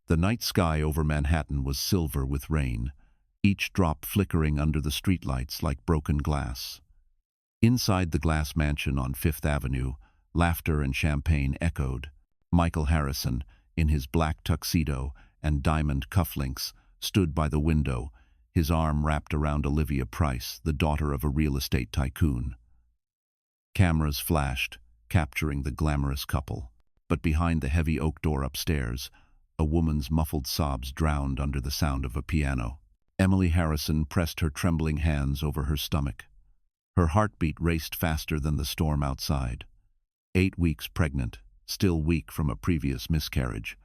The night sky over Manhattan was silver with rain, each drop flickering under the streetlights like broken glass. Inside the glass mansion on Fifth Avenue, laughter and champagne echoed. Michael Harrison, in his black tuxedo and diamond cufflinks, stood by the window, his arm wrapped around Olivia Price, the daughter of a real estate tycoon. Cameras flashed, capturing the glamorous couple. But behind the heavy oak door upstairs, a woman's muffled sobs drowned under the sound of a piano. Emily Harrison pressed her trembling hands over her stomach. Her heartbeat raced faster than the storm outside. 8 weeks pregnant, still weak from a previous miscarriage.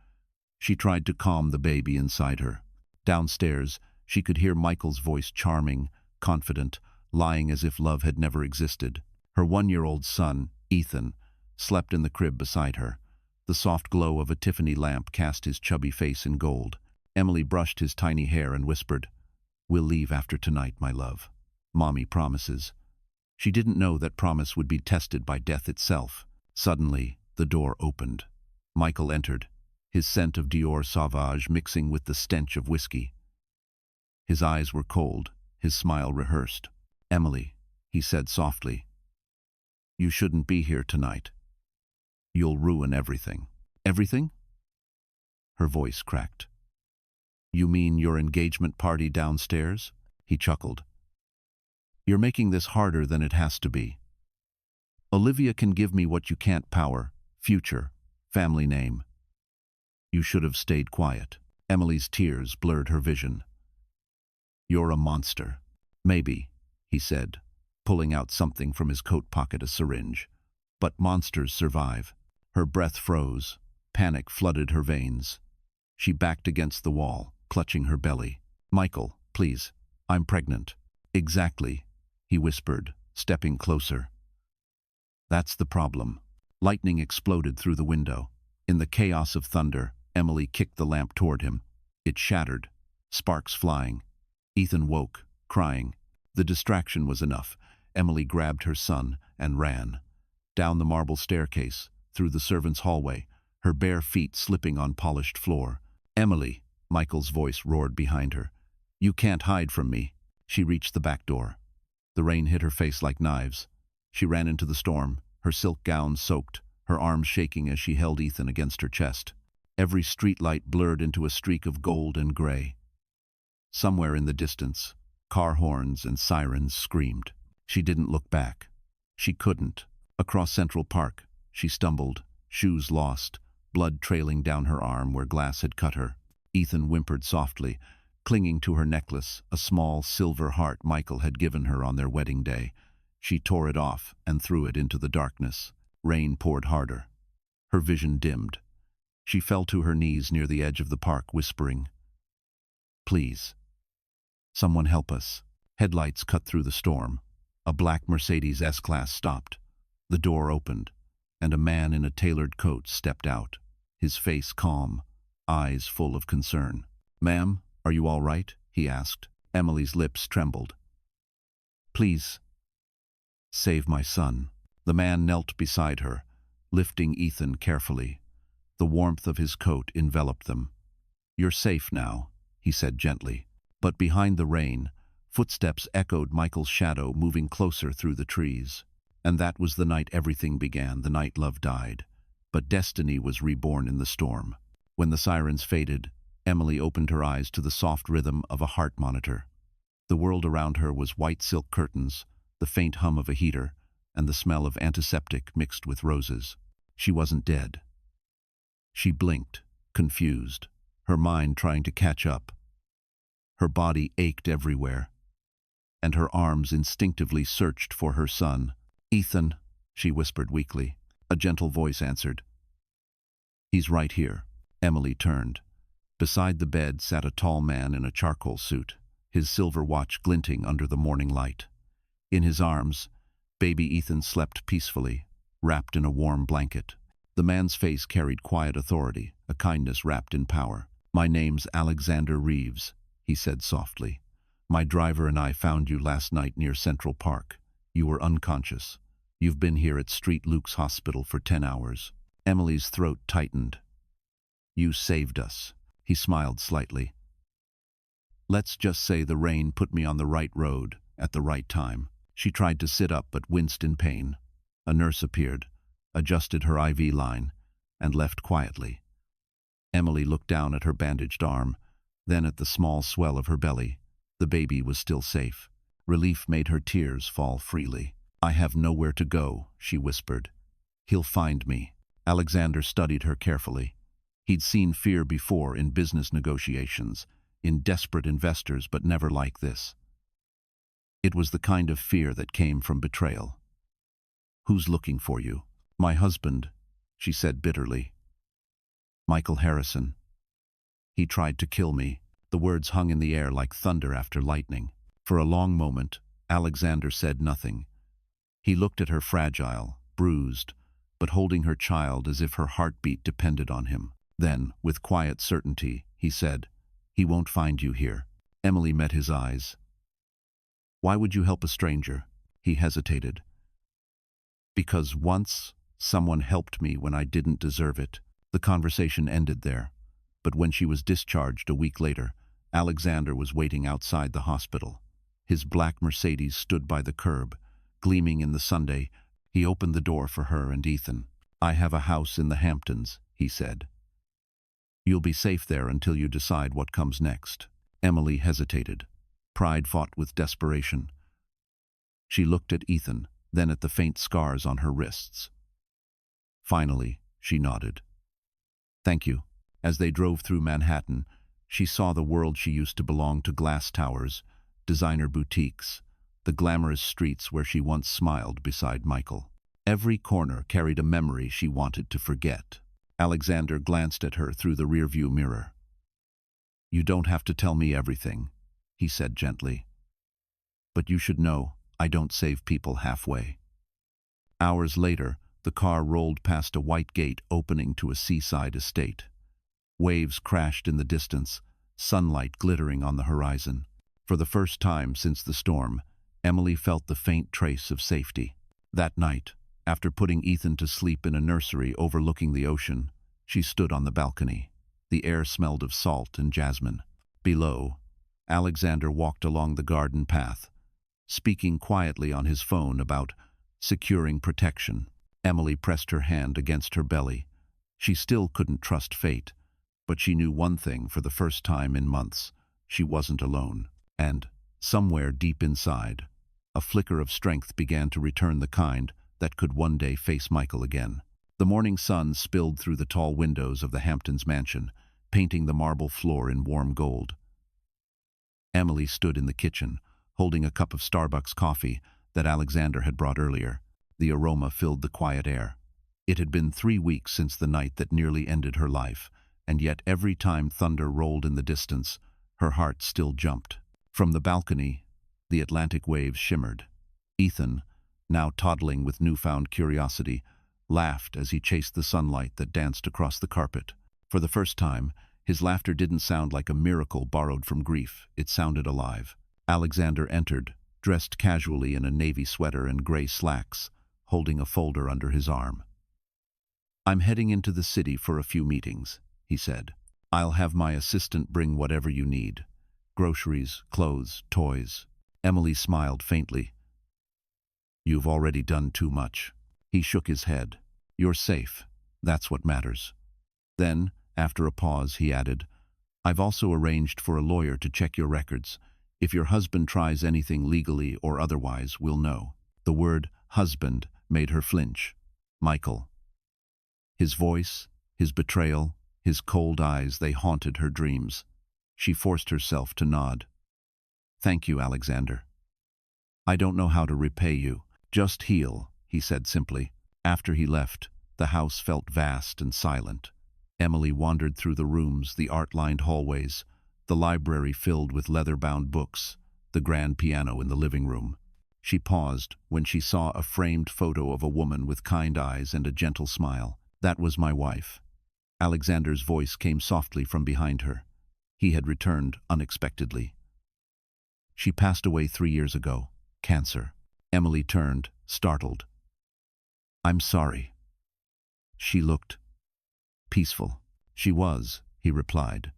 She tried to calm the baby inside her. Downstairs, she could hear Michael's voice, charming, confident, lying as if love had never existed. Her 1-year-old son, Ethan, slept in the crib beside her. The soft glow of a Tiffany lamp cast his chubby face in gold. Emily brushed his tiny hair and whispered, "We'll leave after tonight, my love. Mommy promises." She didn't know that promise would be tested by death itself. Suddenly, the door opened. Michael entered, his scent of Dior Sauvage mixing with the stench of whiskey. His eyes were cold, his smile rehearsed. "Emily," he said softly, "you shouldn't be here tonight. You'll ruin everything." "Everything?" Her voice cracked. "You mean your engagement party downstairs?" He chuckled. "You're making this harder than it has to be. Olivia can give me what you can't: power, future, family name. You should have stayed quiet." Emily's tears blurred her vision. "You're a monster." "Maybe," he said, pulling out something from his coat pocket, a syringe. "But monsters survive." Her breath froze. Panic flooded her veins. She backed against the wall, clutching her belly. "Michael, please, I'm pregnant." "Exactly," he whispered, stepping closer. "That's the problem." Lightning exploded through the window. In the chaos of thunder, Emily kicked the lamp toward him. It shattered, sparks flying. Ethan woke, crying. The distraction was enough. Emily grabbed her son and ran. Down the marble staircase, through the servants' hallway, her bare feet slipping on polished floor. "Emily," Michael's voice roared behind her. "You can't hide from me." She reached the back door. The rain hit her face like knives. She ran into the storm, her silk gown soaked, her arms shaking as she held Ethan against her chest. Every streetlight blurred into a streak of gold and gray. Somewhere in the distance, car horns and sirens screamed. She didn't look back. She couldn't. Across Central Park, she stumbled, shoes lost, blood trailing down her arm where glass had cut her. Ethan whimpered softly, clinging to her necklace, a small silver heart Michael had given her on their wedding day. She tore it off and threw it into the darkness. Rain poured harder. Her vision dimmed. She fell to her knees near the edge of the park, whispering, "Please, someone help us." Headlights cut through the storm. A black Mercedes S-Class stopped. The door opened, and a man in a tailored coat stepped out, his face calm, eyes full of concern. "Ma'am, are you all right?" he asked. Emily's lips trembled. "Please, save my son." The man knelt beside her, lifting Ethan carefully. The warmth of his coat enveloped them. "You're safe now," he said gently. But behind the rain, footsteps echoed Michael's shadow moving closer through the trees. And that was the night everything began, the night love died. But destiny was reborn in the storm. When the sirens faded, Emily opened her eyes to the soft rhythm of a heart monitor. The world around her was white silk curtains, the faint hum of a heater, and the smell of antiseptic mixed with roses. She wasn't dead. She blinked, confused, her mind trying to catch up. Her body ached everywhere, and her arms instinctively searched for her son. "Ethan," she whispered weakly. A gentle voice answered. "He's right here." Emily turned. Beside the bed sat a tall man in a charcoal suit, his silver watch glinting under the morning light. In his arms, baby Ethan slept peacefully, wrapped in a warm blanket. The man's face carried quiet authority, a kindness wrapped in power. "My name's Alexander Reeves," he said softly. "My driver and I found you last night near Central Park. You were unconscious. You've been here at St. Luke's Hospital for 10 hours. Emily's throat tightened. "You saved us." He smiled slightly. Let's just say the rain put me on the right road at the right time. She tried to sit up but winced in pain. A nurse appeared, adjusted her IV line, and left quietly. Emily looked down at her bandaged arm, then at the small swell of her belly. The baby was still safe. Relief made her tears fall freely. I have nowhere to go, she whispered. He'll find me. Alexander studied her carefully. He'd seen fear before in business negotiations, in desperate investors, but never like this. It was the kind of fear that came from betrayal. Who's looking for you? My husband, she said bitterly. Michael Harrison. He tried to kill me. The words hung in the air like thunder after lightning. For a long moment, Alexander said nothing. He looked at her fragile, bruised, but holding her child as if her heartbeat depended on him. Then, with quiet certainty, he said, He won't find you here. Emily met his eyes. Why would you help a stranger? He hesitated. Because once, someone helped me when I didn't deserve it. The conversation ended there. But when she was discharged a week later, Alexander was waiting outside the hospital. His black Mercedes stood by the curb, gleaming in the Sunday. He opened the door for her and Ethan. I have a house in the Hamptons, he said. You'll be safe there until you decide what comes next. Emily hesitated. Pride fought with desperation. She looked at Ethan, then at the faint scars on her wrists. Finally, she nodded. Thank you. As they drove through Manhattan, she saw the world she used to belong to: glass towers, designer boutiques, the glamorous streets where she once smiled beside Michael. Every corner carried a memory she wanted to forget. Alexander glanced at her through the rearview mirror. You don't have to tell me everything, he said gently. But you should know, I don't save people halfway. Hours later, the car rolled past a white gate opening to a seaside estate. Waves crashed in the distance, sunlight glittering on the horizon. For the first time since the storm, Emily felt the faint trace of safety. That night, after putting Ethan to sleep in a nursery overlooking the ocean, she stood on the balcony. The air smelled of salt and jasmine. Below, Alexander walked along the garden path, speaking quietly on his phone about securing protection. Emily pressed her hand against her belly. She still couldn't trust fate, but she knew one thing for the first time in months: she wasn't alone. And, somewhere deep inside, a flicker of strength began to return, the kind that could one day face Michael again. The morning sun spilled through the tall windows of the Hamptons mansion, painting the marble floor in warm gold. Emily stood in the kitchen, holding a cup of Starbucks coffee that Alexander had brought earlier. The aroma filled the quiet air. It had been 3 weeks since the night that nearly ended her life, and yet every time thunder rolled in the distance, her heart still jumped. From the balcony, the Atlantic waves shimmered. Ethan, now toddling with newfound curiosity, laughed as he chased the sunlight that danced across the carpet. For the first time, his laughter didn't sound like a miracle borrowed from grief. It sounded alive. Alexander entered, dressed casually in a navy sweater and gray slacks, holding a folder under his arm. I'm heading into the city for a few meetings, he said. I'll have my assistant bring whatever you need. Groceries, clothes, toys. Emily smiled faintly. You've already done too much. He shook his head. You're safe. That's what matters. Then, after a pause, he added, I've also arranged for a lawyer to check your records. If your husband tries anything legally or otherwise, we'll know. The word husband made her flinch. Michael. His voice, his betrayal, his cold eyes, they haunted her dreams. She forced herself to nod. Thank you, Alexander. I don't know how to repay you. Just heal, he said simply. After he left, the house felt vast and silent. Emily wandered through the rooms, the art-lined hallways, the library filled with leather-bound books, the grand piano in the living room. She paused when she saw a framed photo of a woman with kind eyes and a gentle smile. That was my wife. Alexander's voice came softly from behind her. He had returned unexpectedly. She passed away 3 years ago. Cancer. Emily turned, startled. I'm sorry. She looked peaceful. She was, he replied.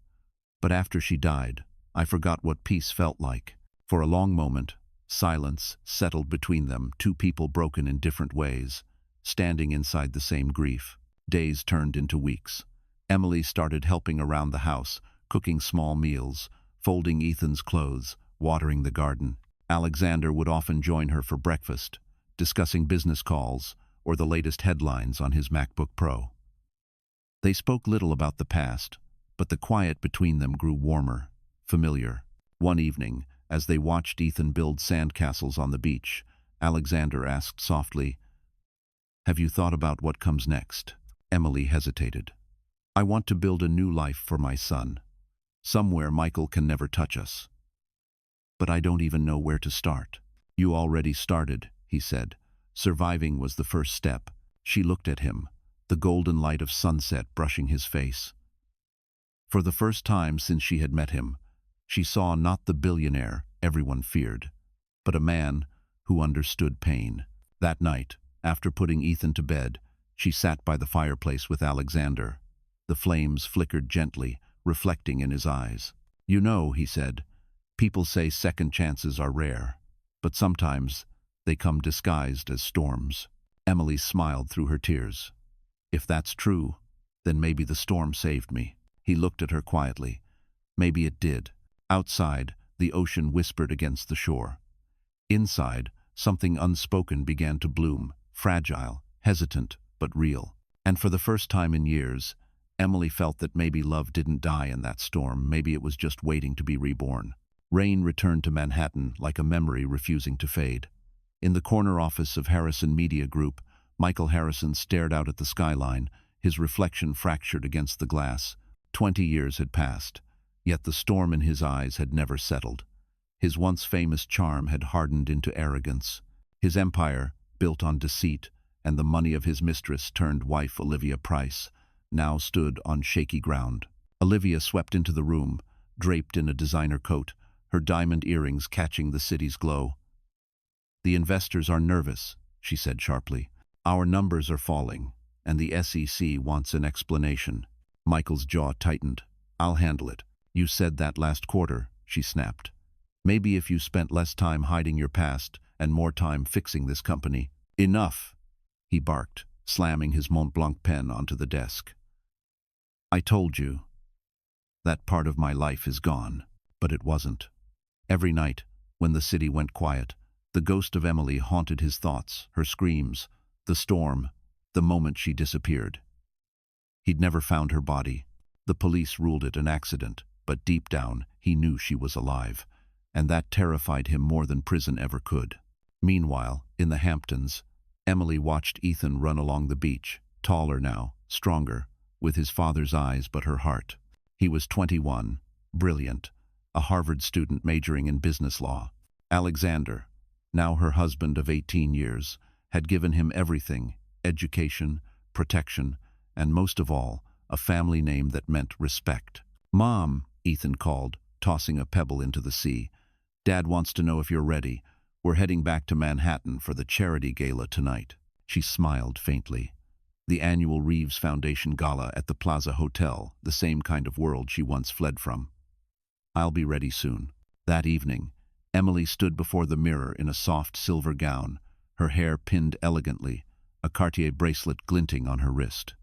But after she died, I forgot what peace felt like. For a long moment, silence settled between them, two people broken in different ways, standing inside the same grief. Days turned into weeks. Emily started helping around the house, cooking small meals, folding Ethan's clothes, watering the garden. Alexander would often join her for breakfast, discussing business calls or the latest headlines on his MacBook Pro. They spoke little about the past, but the quiet between them grew warmer, familiar. One evening, as they watched Ethan build sandcastles on the beach, Alexander asked softly, "Have you thought about what comes next?" Emily hesitated. "I want to build a new life for my son. Somewhere Michael can never touch us. But I don't even know where to start." "You already started," he said. "Surviving was the first step." She looked at him, the golden light of sunset brushing his face. For the first time since she had met him, she saw not the billionaire everyone feared, but a man who understood pain. That night, after putting Ethan to bed, she sat by the fireplace with Alexander. The flames flickered gently, reflecting in his eyes. "You know," he said, "people say second chances are rare, but sometimes they come disguised as storms." Emily smiled through her tears. "If that's true, then maybe the storm saved me." He looked at her quietly. Maybe it did. Outside, the ocean whispered against the shore. Inside, something unspoken began to bloom, fragile, hesitant, but real. And for the first time in years, Emily felt that maybe love didn't die in that storm, maybe it was just waiting to be reborn. Rain returned to Manhattan like a memory refusing to fade. In the corner office of Harrison Media Group, Michael Harrison stared out at the skyline, his reflection fractured against the glass. 20 years had passed, yet the storm in his eyes had never settled. His once famous charm had hardened into arrogance. His empire, built on deceit and the money of his mistress-turned-wife Olivia Price, now stood on shaky ground. Olivia swept into the room, draped in a designer coat, her diamond earrings catching the city's glow. "The investors are nervous," she said sharply. "Our numbers are falling, and the SEC wants an explanation." Michael's jaw tightened. "I'll handle it." "You said that last quarter," she snapped. "Maybe if you spent less time hiding your past and more time fixing this company." "Enough," he barked, slamming his Mont Blanc pen onto the desk. "I told you. That part of my life is gone." But it wasn't. Every night, when the city went quiet, the ghost of Emily haunted his thoughts, her screams, the storm, the moment she disappeared. He'd never found her body. The police ruled it an accident, but deep down, he knew she was alive, and that terrified him more than prison ever could. Meanwhile, in the Hamptons, Emily watched Ethan run along the beach, taller now, stronger, with his father's eyes but her heart. He was 21, brilliant, a Harvard student majoring in business law. Alexander, now her husband of 18 years, had given him everything: education, protection, and most of all, a family name that meant respect. "Mom," Ethan called, tossing a pebble into the sea. "Dad wants to know if you're ready. We're heading back to Manhattan for the charity gala tonight." She smiled faintly. The annual Reeves Foundation Gala at the Plaza Hotel, the same kind of world she once fled from. "I'll be ready soon." That evening, Emily stood before the mirror in a soft silver gown, her hair pinned elegantly, a Cartier bracelet glinting on her wrist.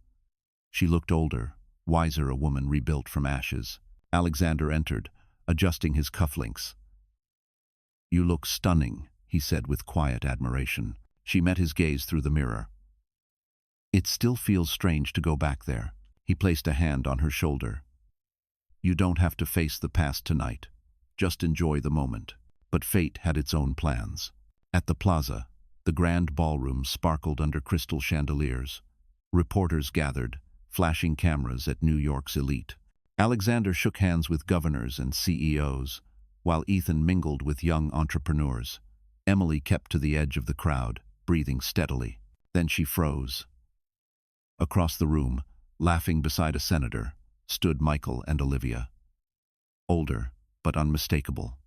She looked older, wiser, a woman rebuilt from ashes. Alexander entered, adjusting his cufflinks. "You look stunning," he said with quiet admiration. She met his gaze through the mirror. "It still feels strange to go back there." He placed a hand on her shoulder. "You don't have to face the past tonight. Just enjoy the moment." But fate had its own plans. At the plaza, the grand ballroom sparkled under crystal chandeliers. Reporters gathered, flashing cameras at New York's elite. Alexander shook hands with governors and CEOs, while Ethan mingled with young entrepreneurs. Emily kept to the edge of the crowd, breathing steadily. Then she froze. Across the room, laughing beside a senator, stood Michael and Olivia. Older, but unmistakable.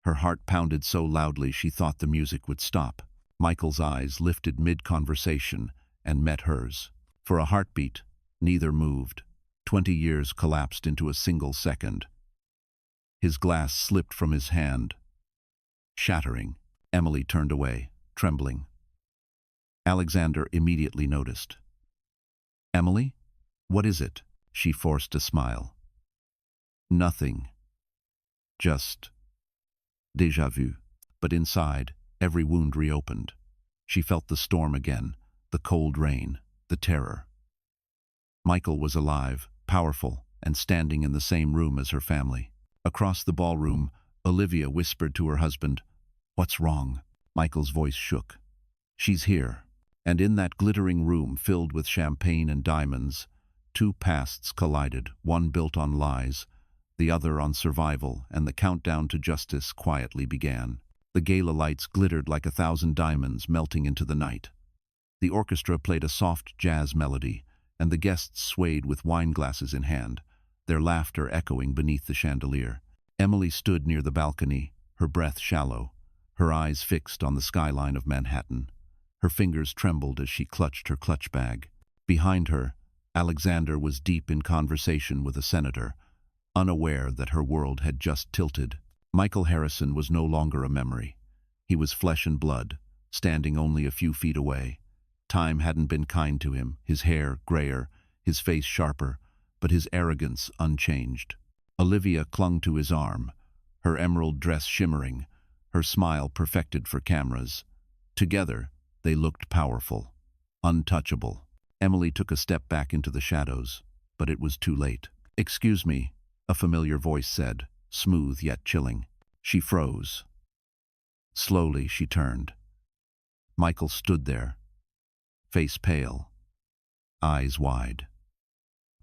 Her heart pounded so loudly she thought the music would stop. Michael's eyes lifted mid-conversation and met hers. For a heartbeat, neither moved. 20 years collapsed into a single second. His glass slipped from his hand, shattering. Emily turned away, trembling. Alexander immediately noticed. "Emily? What is it?" She forced a smile. "Nothing. Just déjà vu." But inside, every wound reopened. She felt the storm again, the cold rain, the terror. Michael was alive, powerful, and standing in the same room as her family. Across the ballroom, Olivia whispered to her husband, "What's wrong?" Michael's voice shook. "She's here." And in that glittering room filled with champagne and diamonds, two pasts collided, one built on lies, the other on survival, and the countdown to justice quietly began. The gala lights glittered like 1,000 diamonds melting into the night. The orchestra played a soft jazz melody, and the guests swayed with wine glasses in hand, their laughter echoing beneath the chandelier. Emily stood near the balcony, her breath shallow, her eyes fixed on the skyline of Manhattan. Her fingers trembled as she clutched her clutch bag. Behind her, Alexander was deep in conversation with a senator, unaware that her world had just tilted. Michael Harrison was no longer a memory. He was flesh and blood, standing only a few feet away. Time hadn't been kind to him, his hair grayer, his face sharper, but his arrogance unchanged. Olivia clung to his arm, her emerald dress shimmering, her smile perfected for cameras. Together, they looked powerful, untouchable. Emily took a step back into the shadows, but it was too late. "Excuse me," a familiar voice said, smooth yet chilling. She froze. Slowly, she turned. Michael stood there, face pale, eyes wide.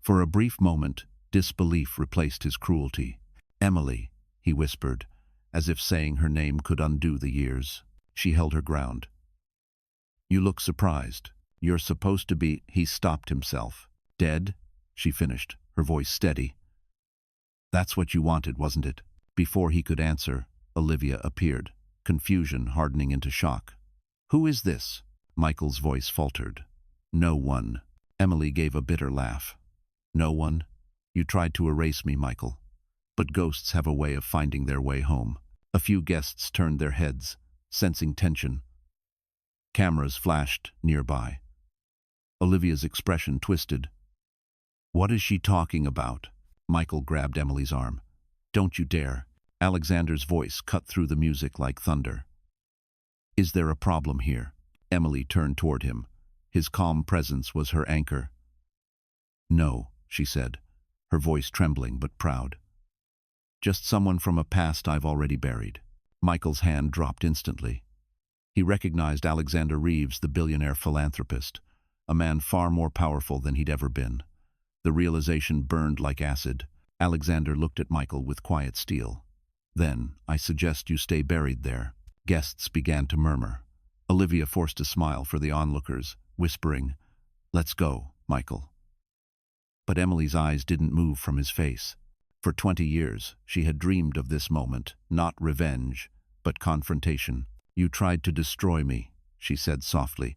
For a brief moment, disbelief replaced his cruelty. "Emily," he whispered, as if saying her name could undo the years. She held her ground. "You look surprised. You're supposed to be—" He stopped himself. "Dead?" she finished, her voice steady. "That's what you wanted, wasn't it?" Before he could answer, Olivia appeared, confusion hardening into shock. "Who is this?" Michael's voice faltered. "No one." Emily gave a bitter laugh. "No one? You tried to erase me, Michael. But ghosts have a way of finding their way home." A few guests turned their heads, sensing tension. Cameras flashed nearby. Olivia's expression twisted. "What is she talking about?" Michael grabbed Emily's arm. "Don't you dare." Alexander's voice cut through the music like thunder. "Is there a problem here?" Emily turned toward him. His calm presence was her anchor. "No," she said, her voice trembling but proud. "Just someone from a past I've already buried." Michael's hand dropped instantly. He recognized Alexander Reeves, the billionaire philanthropist, a man far more powerful than he'd ever been. The realization burned like acid. Alexander looked at Michael with quiet steel. "Then, I suggest you stay buried there." Guests began to murmur. Olivia forced a smile for the onlookers, whispering, "Let's go, Michael." But Emily's eyes didn't move from his face. For 20 years, she had dreamed of this moment, not revenge, but confrontation. "You tried to destroy me," she said softly.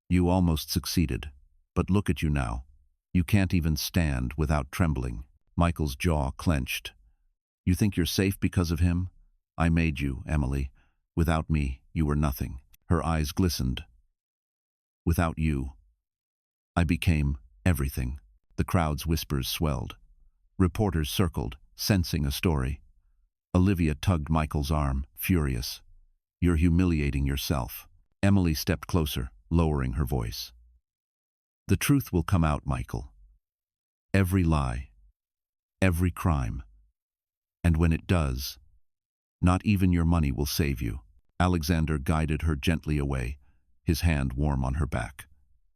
"You almost succeeded. But look at you now. You can't even stand without trembling." Michael's jaw clenched. "You think you're safe because of him? I made you, Emily. Without me, you were nothing." Her eyes glistened. "Without you, I became everything." The crowd's whispers swelled. Reporters circled, sensing a story. Olivia tugged Michael's arm, furious. "You're humiliating yourself." Emily stepped closer, lowering her voice. "The truth will come out, Michael. Every lie, every crime. And when it does, not even your money will save you." Alexander guided her gently away, his hand warm on her back.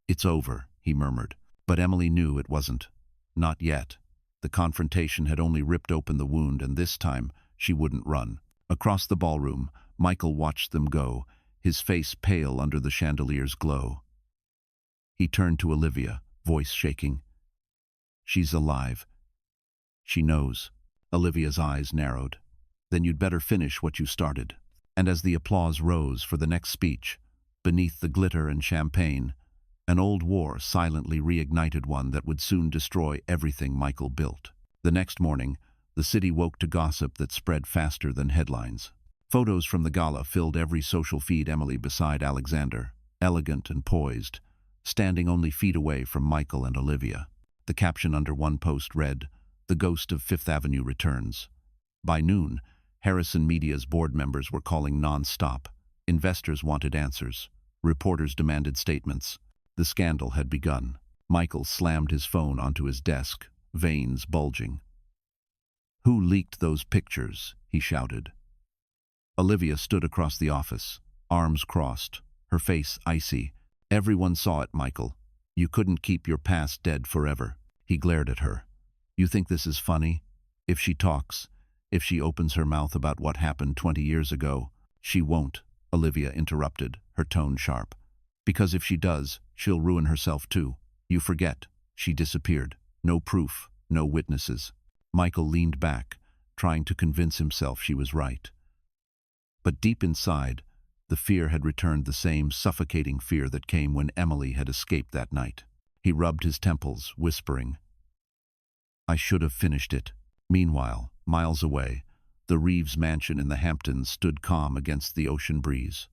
"It's over," he murmured. But Emily knew it wasn't. Not yet. The confrontation had only ripped open the wound, and this time she wouldn't run. Across the ballroom, Michael watched them go, his face pale under the chandelier's glow. He turned to Olivia, voice shaking. "She's alive. She knows." Olivia's eyes narrowed. "Then you'd better finish what you started." And as the applause rose for the next speech, beneath the glitter and champagne, An old war silently reignited one that would soon destroy everything Michael built. The next morning, the city woke to gossip that spread faster than headlines. Photos from the gala filled every social feed. Emily beside Alexander, elegant and poised, standing only feet away from Michael and Olivia. The caption under one post read, "The ghost of Fifth Avenue returns." By noon, Harrison Media's board members were calling non-stop. Investors wanted answers. Reporters demanded statements. The scandal had begun. Michael slammed his phone onto his desk, veins bulging. "Who leaked those pictures?" he shouted. Olivia stood across the office, arms crossed, her face icy. "Everyone saw it, Michael. You couldn't keep your past dead forever." He glared at her. "You think this is funny? If she talks, if she opens her mouth about what happened 20 years ago." "She won't," Olivia interrupted, her tone sharp. "Because if she does, she'll ruin herself too. You forget. She disappeared. No proof, no witnesses." Michael leaned back, trying to convince himself she was right. But deep inside, the fear had returned, the same suffocating fear that came when Emily had escaped that night. He rubbed his temples, whispering, "I should have finished it." Meanwhile, miles away, the Reeves mansion in the Hamptons stood calm against the ocean breeze.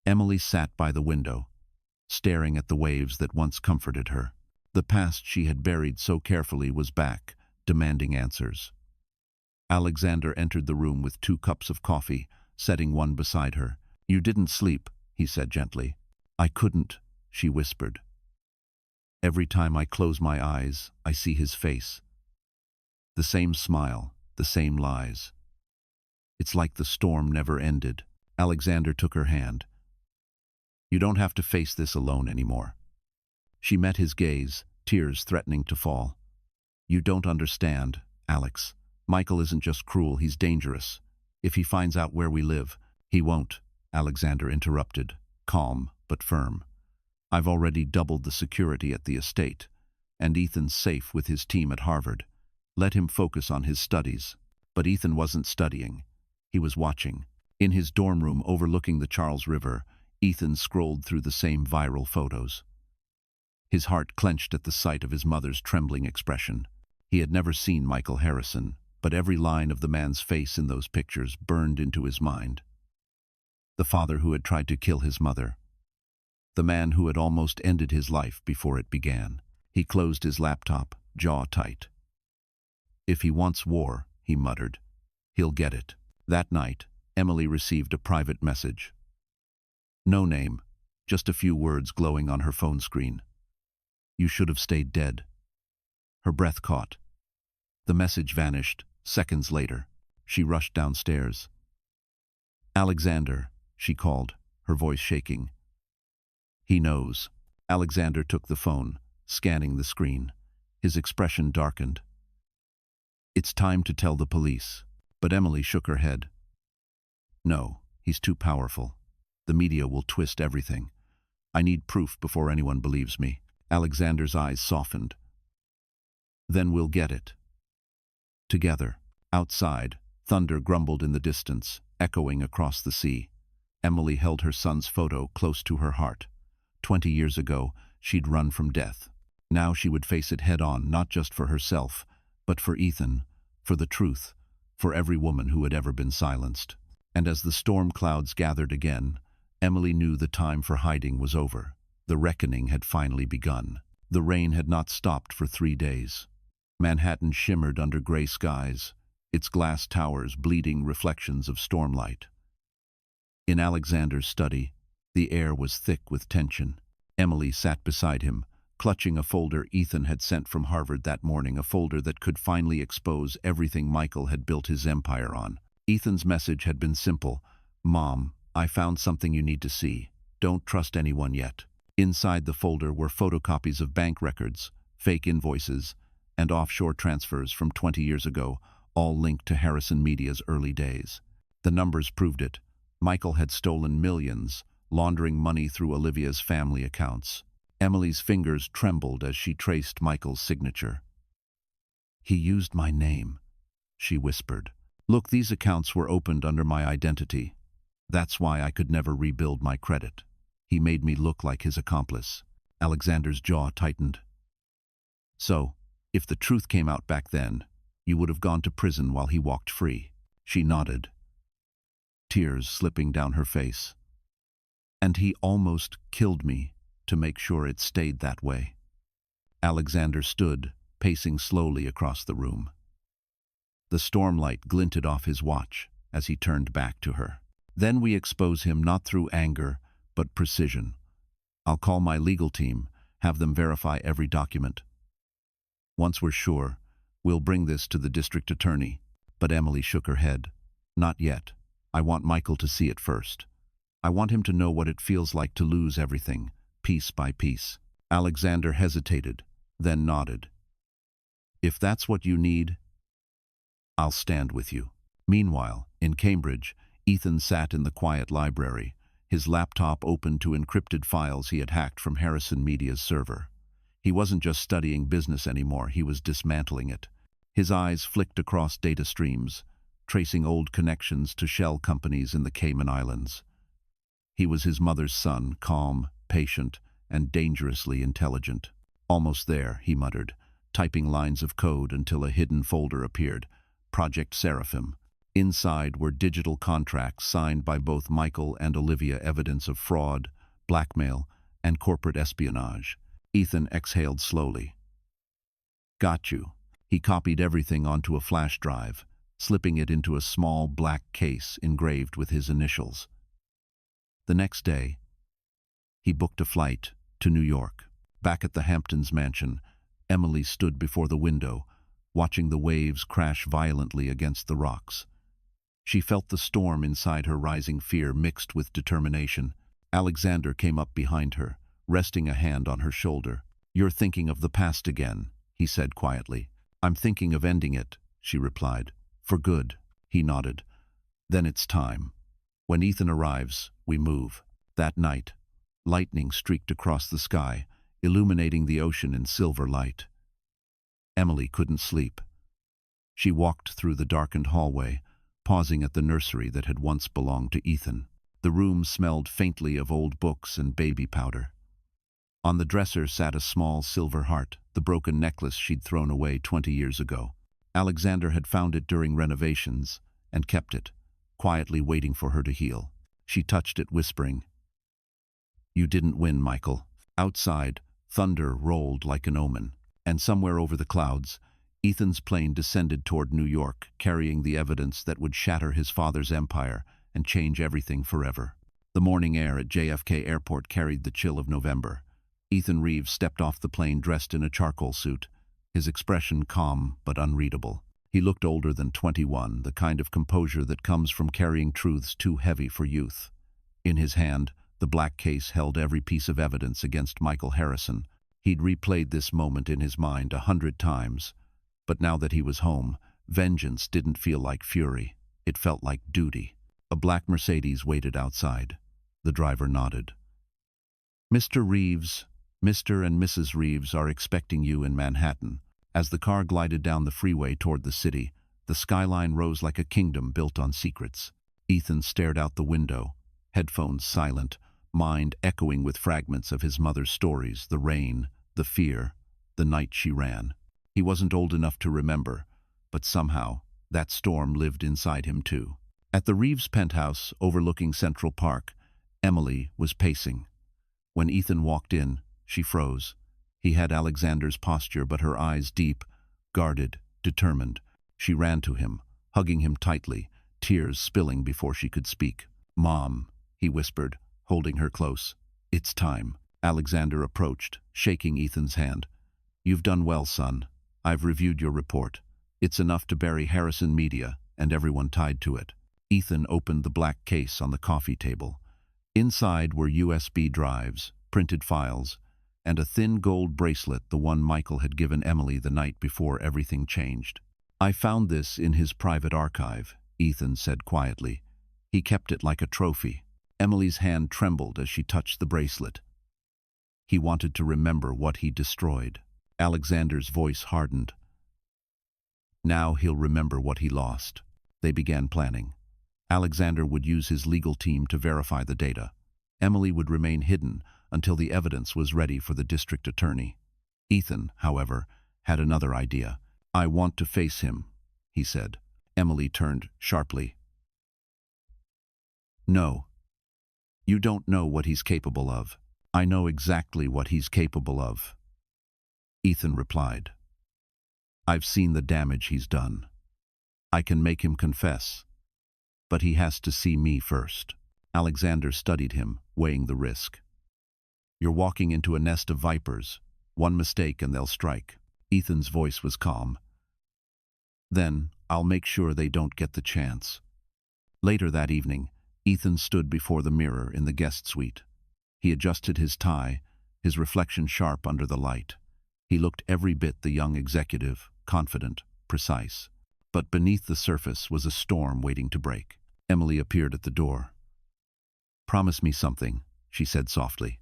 Emily sat by the window, staring at the waves that once comforted her. The past she had buried so carefully was back, demanding answers. Alexander entered the room with 2 cups of coffee, setting one beside her. "You didn't sleep," he said gently. "I couldn't," she whispered. "Every time I close my eyes, I see his face. The same smile, the same lies. It's like the storm never ended." Alexander took her hand. "You don't have to face this alone anymore." She met his gaze, tears threatening to fall. "You don't understand, Alex. Michael isn't just cruel, he's dangerous. If he finds out where we live—" "He won't," Alexander interrupted, calm but firm. "I've already doubled the security at the estate, and Ethan's safe with his team at Harvard. Let him focus on his studies." But Ethan wasn't studying. He was watching. In his dorm room overlooking the Charles River, Ethan scrolled through the same viral photos. His heart clenched at the sight of his mother's trembling expression. He had never seen Michael Harrison, but every line of the man's face in those pictures burned into his mind. The father who had tried to kill his mother. The man who had almost ended his life before it began. He closed his laptop, jaw tight. "If he wants war," he muttered, "he'll get it." That night, Emily received a private message. No name, just a few words glowing on her phone screen. "You should have stayed dead." Her breath caught. The message vanished. Seconds later, she rushed downstairs. "Alexander," she called, her voice shaking. "He knows." Alexander took the phone, scanning the screen. His expression darkened. "It's time to tell the police." But Emily shook her head. "No, he's too powerful. The media will twist everything. I need proof before anyone believes me." Alexander's eyes softened. "Then we'll get it. Together." Outside, thunder grumbled in the distance, echoing across the sea. Emily held her son's photo close to her heart. 20 years ago, she'd run from death. Now she would face it head-on, not just for herself, but for Ethan, for the truth, for every woman who had ever been silenced. And as the storm clouds gathered again, Emily knew the time for hiding was over. The reckoning had finally begun. The rain had not stopped for 3 days. Manhattan shimmered under gray skies, its glass towers bleeding reflections of stormlight. In Alexander's study, the air was thick with tension. Emily sat beside him, clutching a folder Ethan had sent from Harvard that morning, a folder that could finally expose everything Michael had built his empire on. Ethan's message had been simple: "Mom, I found something you need to see. Don't trust anyone yet." Inside the folder were photocopies of bank records, fake invoices, and offshore transfers from 20 years ago, all linked to Harrison Media's early days. The numbers proved it. Michael had stolen millions, laundering money through Olivia's family accounts. Emily's fingers trembled as she traced Michael's signature. "He used my name," she whispered. "Look, these accounts were opened under my identity. That's why I could never rebuild my credit. He made me look like his accomplice." Alexander's jaw tightened. So, if the truth came out back then, you would have gone to prison while he walked free. She nodded, tears slipping down her face. And he almost killed me to make sure it stayed that way. Alexander stood, pacing slowly across the room. The stormlight glinted off his watch as he turned back to her. Then we expose him not through anger, but precision. I'll call my legal team, have them verify every document. Once we're sure, we'll bring this to the district attorney. But Emily shook her head. Not yet. I want Michael to see it first. I want him to know what it feels like to lose everything, piece by piece. Alexander hesitated, then nodded. If that's what you need, I'll stand with you. Meanwhile, in Cambridge, Ethan sat in the quiet library, his laptop open to encrypted files he had hacked from Harrison Media's server. He wasn't just studying business anymore, he was dismantling it. His eyes flicked across data streams, tracing old connections to shell companies in the Cayman Islands. He was his mother's son, calm, patient, and dangerously intelligent. Almost there, he muttered, typing lines of code until a hidden folder appeared. Project Seraphim. Inside were digital contracts signed by both Michael and Olivia, evidence of fraud, blackmail, and corporate espionage. Ethan exhaled slowly. Got you. He copied everything onto a flash drive, slipping it into a small black case engraved with his initials. The next day, he booked a flight to New York. Back at the Hamptons mansion, Emily stood before the window, watching the waves crash violently against the rocks. She felt the storm inside her, rising fear mixed with determination. Alexander came up behind her, resting a hand on her shoulder. You're thinking of the past again, he said quietly. I'm thinking of ending it, she replied. For good, he nodded. Then it's time. When Ethan arrives, we move. That night, lightning streaked across the sky, illuminating the ocean in silver light. Emily couldn't sleep. She walked through the darkened hallway, pausing at the nursery that had once belonged to Ethan. The room smelled faintly of old books and baby powder. On the dresser sat a small silver heart, the broken necklace she'd thrown away 20 years ago. Alexander had found it during renovations and kept it, quietly waiting for her to heal. She touched it, whispering, "You didn't win, Michael." Outside, thunder rolled like an omen, and somewhere over the clouds, Ethan's plane descended toward New York, carrying the evidence that would shatter his father's empire and change everything forever. The morning air at JFK Airport carried the chill of November. Ethan Reeves stepped off the plane dressed in a charcoal suit, his expression calm but unreadable. He looked older than 21, the kind of composure that comes from carrying truths too heavy for youth. In his hand, the black case held every piece of evidence against Michael Harrison. He'd replayed this moment in his mind 100 times. But now that he was home, vengeance didn't feel like fury. It felt like duty. A black Mercedes waited outside. The driver nodded. "Mr. Reeves, Mr. and Mrs. Reeves are expecting you in Manhattan." As the car glided down the freeway toward the city, the skyline rose like a kingdom built on secrets. Ethan stared out the window, headphones silent, mind echoing with fragments of his mother's stories, the rain, the fear, the night she ran. He wasn't old enough to remember, but somehow that storm lived inside him too. At the Reeves penthouse overlooking Central Park, Emily was pacing. When Ethan walked in, she froze. He had Alexander's posture, but her eyes deep, guarded, determined. She ran to him, hugging him tightly, tears spilling before she could speak. "Mom," he whispered, holding her close. "It's time." Alexander approached, shaking Ethan's hand. "You've done well, son. I've reviewed your report. It's enough to bury Harrison Media and everyone tied to it." Ethan opened the black case on the coffee table. Inside were USB drives, printed files, and a thin gold bracelet, the one Michael had given Emily the night before everything changed. "I found this in his private archive," Ethan said quietly. He kept it like a trophy. Emily's hand trembled as she touched the bracelet. He wanted to remember what he destroyed. Alexander's voice hardened. Now he'll remember what he lost. They began planning. Alexander would use his legal team to verify the data. Emily would remain hidden, until the evidence was ready for the district attorney. Ethan, however, had another idea. "I want to face him," he said. Emily turned sharply. "No. You don't know what he's capable of." "I know exactly what he's capable of," Ethan replied. "I've seen the damage he's done. I can make him confess, but he has to see me first." Alexander studied him, weighing the risk. "You're walking into a nest of vipers. One mistake and they'll strike." Ethan's voice was calm. "Then I'll make sure they don't get the chance." Later that evening, Ethan stood before the mirror in the guest suite. He adjusted his tie, his reflection sharp under the light. He looked every bit the young executive, confident, precise. But beneath the surface was a storm waiting to break. Emily appeared at the door. "Promise me something," she said softly.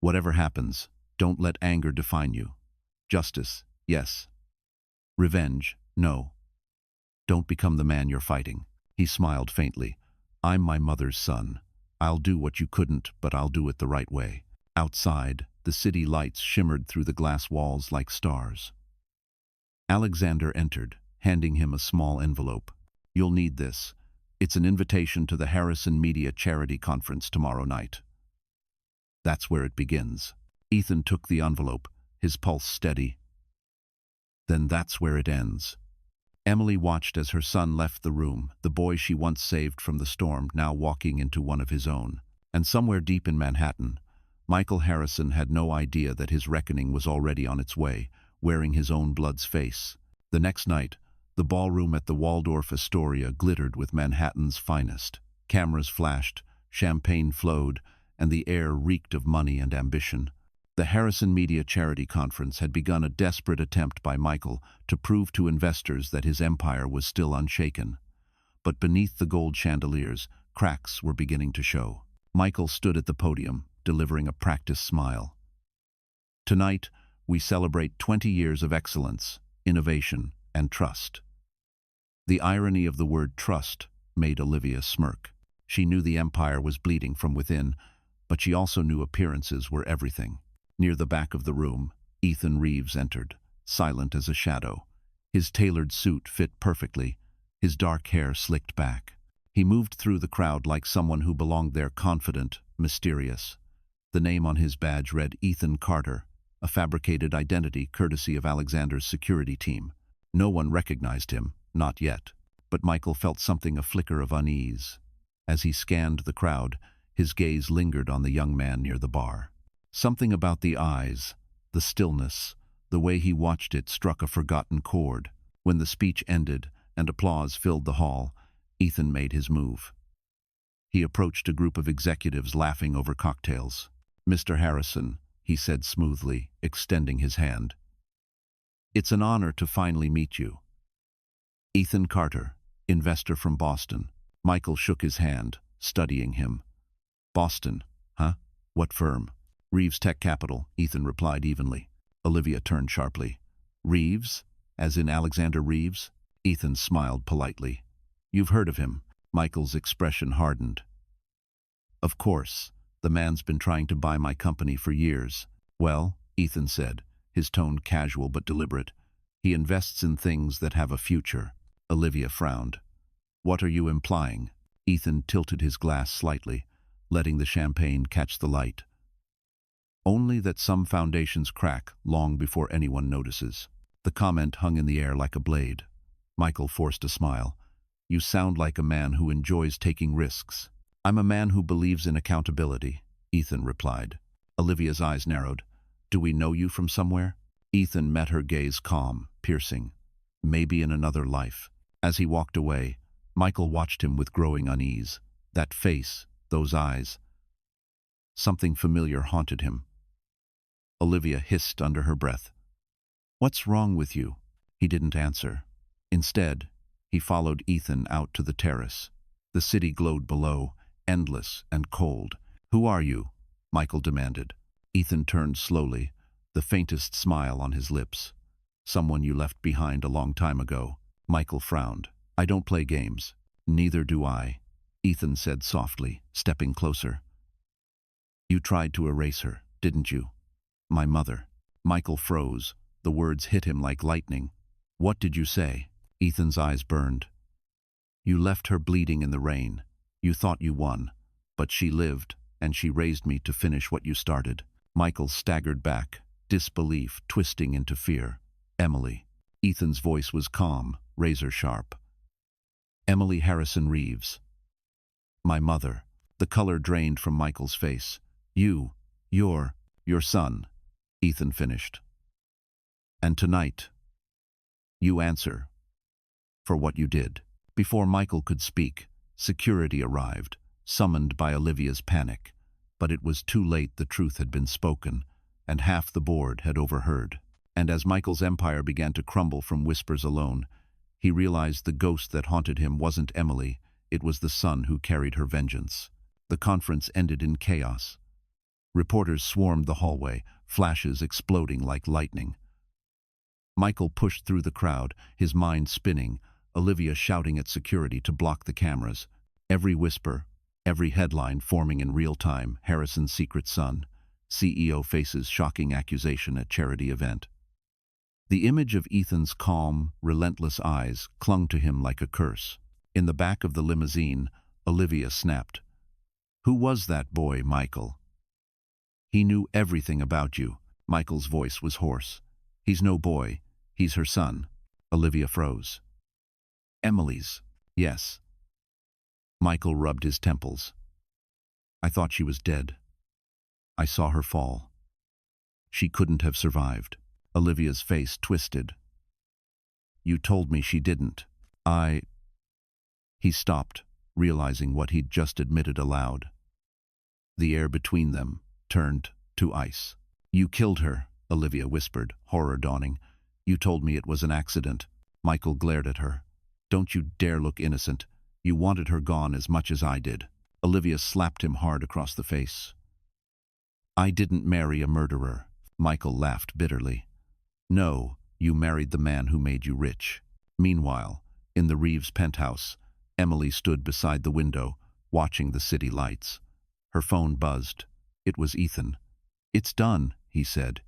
"Whatever happens, don't let anger define you. Justice, yes. Revenge, no. Don't become the man you're fighting." He smiled faintly. "I'm my mother's son. I'll do what you couldn't, but I'll do it the right way." Outside, the city lights shimmered through the glass walls like stars. Alexander entered, handing him a small envelope. "You'll need this. It's an invitation to the Harrison Media Charity Conference tomorrow night. That's where it begins." Ethan took the envelope, his pulse steady. "Then that's where it ends." Emily watched as her son left the room, the boy she once saved from the storm now walking into one of his own. And somewhere deep in Manhattan, Michael Harrison had no idea that his reckoning was already on its way, wearing his own blood's face. The next night, the ballroom at the Waldorf Astoria glittered with Manhattan's finest. Cameras flashed, champagne flowed, and the air reeked of money and ambition. The Harrison Media Charity Conference had begun a desperate attempt by Michael to prove to investors that his empire was still unshaken. But beneath the gold chandeliers, cracks were beginning to show. Michael stood at the podium, delivering a practiced smile. "Tonight, we celebrate 20 years of excellence, innovation, and trust." The irony of the word trust made Olivia smirk. She knew the empire was bleeding from within, but she also knew appearances were everything. Near the back of the room, Ethan Reeves entered, silent as a shadow. His tailored suit fit perfectly, his dark hair slicked back. He moved through the crowd like someone who belonged there, confident, mysterious. The name on his badge read Ethan Carter, a fabricated identity courtesy of Alexander's security team. No one recognized him, not yet, but Michael felt something, a flicker of unease. As he scanned the crowd, his gaze lingered on the young man near the bar. Something about the eyes, the stillness, the way he watched it struck a forgotten chord. When the speech ended and applause filled the hall, Ethan made his move. He approached a group of executives laughing over cocktails. "Mr. Harrison," he said smoothly, extending his hand. "It's an honor to finally meet you. Ethan Carter, investor from Boston." Michael shook his hand, studying him. "Boston, huh? What firm?" "Reeves Tech Capital," Ethan replied evenly. Olivia turned sharply. "Reeves? As in Alexander Reeves?" Ethan smiled politely. "You've heard of him." Michael's expression hardened. "Of course. The man's been trying to buy my company for years." "Well," Ethan said, his tone casual but deliberate, "he invests in things that have a future." Olivia frowned. "What are you implying?" Ethan tilted his glass slightly, letting the champagne catch the light. "Only that some foundations crack long before anyone notices." The comment hung in the air like a blade. Michael forced a smile. "You sound like a man who enjoys taking risks." "I'm a man who believes in accountability," Ethan replied. Olivia's eyes narrowed. "Do we know you from somewhere?" Ethan met her gaze, calm, piercing. "Maybe in another life." As he walked away, Michael watched him with growing unease. That face, those eyes. Something familiar haunted him. Olivia hissed under her breath. "What's wrong with you?" He didn't answer. Instead, he followed Ethan out to the terrace. The city glowed below, endless and cold. "Who are you?" Michael demanded. Ethan turned slowly, the faintest smile on his lips. "Someone you left behind a long time ago." Michael frowned. "I don't play games." "Neither do I," Ethan said softly, stepping closer. You tried to erase her, didn't you? My mother. Michael froze. The words hit him like lightning. What did you say? Ethan's eyes burned. You left her bleeding in the rain. You thought you won. But she lived, and she raised me to finish what you started. Michael staggered back, disbelief twisting into fear. Emily. Ethan's voice was calm, razor-sharp. Emily Harrison Reeves. My mother. The color drained from Michael's face. Your son, Ethan finished. And tonight, you answer for what you did. Before Michael could speak, security arrived, summoned by Olivia's panic. But it was too late. The truth had been spoken, and half the board had overheard. And as Michael's empire began to crumble from whispers alone, he realized the ghost that haunted him wasn't Emily, it was the son who carried her vengeance. The conference ended in chaos. Reporters swarmed the hallway, flashes exploding like lightning. Michael pushed through the crowd, his mind spinning, Olivia shouting at security to block the cameras. Every whisper, every headline forming in real time. Harrison's secret son. CEO faces shocking accusation at charity event. The image of Ethan's calm, relentless eyes clung to him like a curse. In the back of the limousine, Olivia snapped. Who was that boy, Michael? He knew everything about you. Michael's voice was hoarse. He's no boy. He's her son. Olivia froze. Emily's. Yes. Michael rubbed his temples. I thought she was dead. I saw her fall. She couldn't have survived. Olivia's face twisted. You told me she didn't. He stopped, realizing what he'd just admitted aloud. The air between them turned to ice. You killed her, Olivia whispered, horror dawning. You told me it was an accident. Michael glared at her. Don't you dare look innocent. You wanted her gone as much as I did. Olivia slapped him hard across the face. I didn't marry a murderer. Michael laughed bitterly. No, you married the man who made you rich. Meanwhile, in the Reeves penthouse, Emily stood beside the window, watching the city lights. Her phone buzzed. It was Ethan. It's done, he said.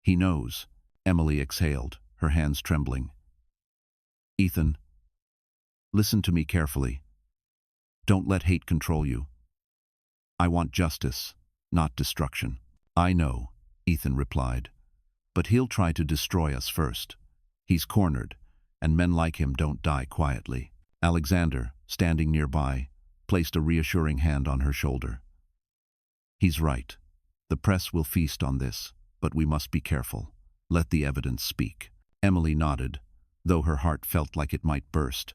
He knows. Emily exhaled, her hands trembling. Ethan, listen to me carefully. Don't let hate control you. I want justice, not destruction. I know, Ethan replied. But he'll try to destroy us first. He's cornered, and men like him don't die quietly. Alexander, standing nearby, placed a reassuring hand on her shoulder. He's right. The press will feast on this, but we must be careful. Let the evidence speak. Emily nodded, though her heart felt like it might burst.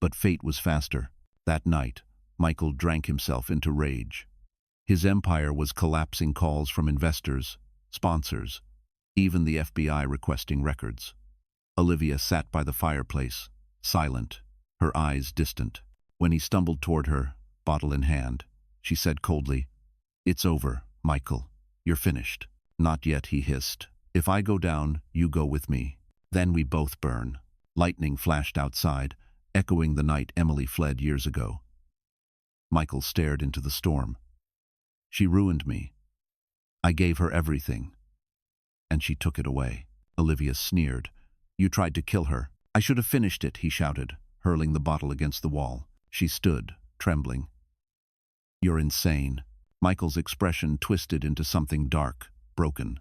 But fate was faster. That night, Michael drank himself into rage. His empire was collapsing. Calls from investors, sponsors, even the FBI requesting records. Olivia sat by the fireplace, silent, her eyes distant. When he stumbled toward her, bottle in hand, she said coldly, It's over, Michael. You're finished. Not yet, he hissed. If I go down, you go with me. Then we both burn. Lightning flashed outside, echoing the night Emily fled years ago. Michael stared into the storm. She ruined me. I gave her everything. And she took it away. Olivia sneered. You tried to kill her. I should have finished it, he shouted, hurling the bottle against the wall. She stood, trembling. You're insane. Michael's expression twisted into something dark, broken.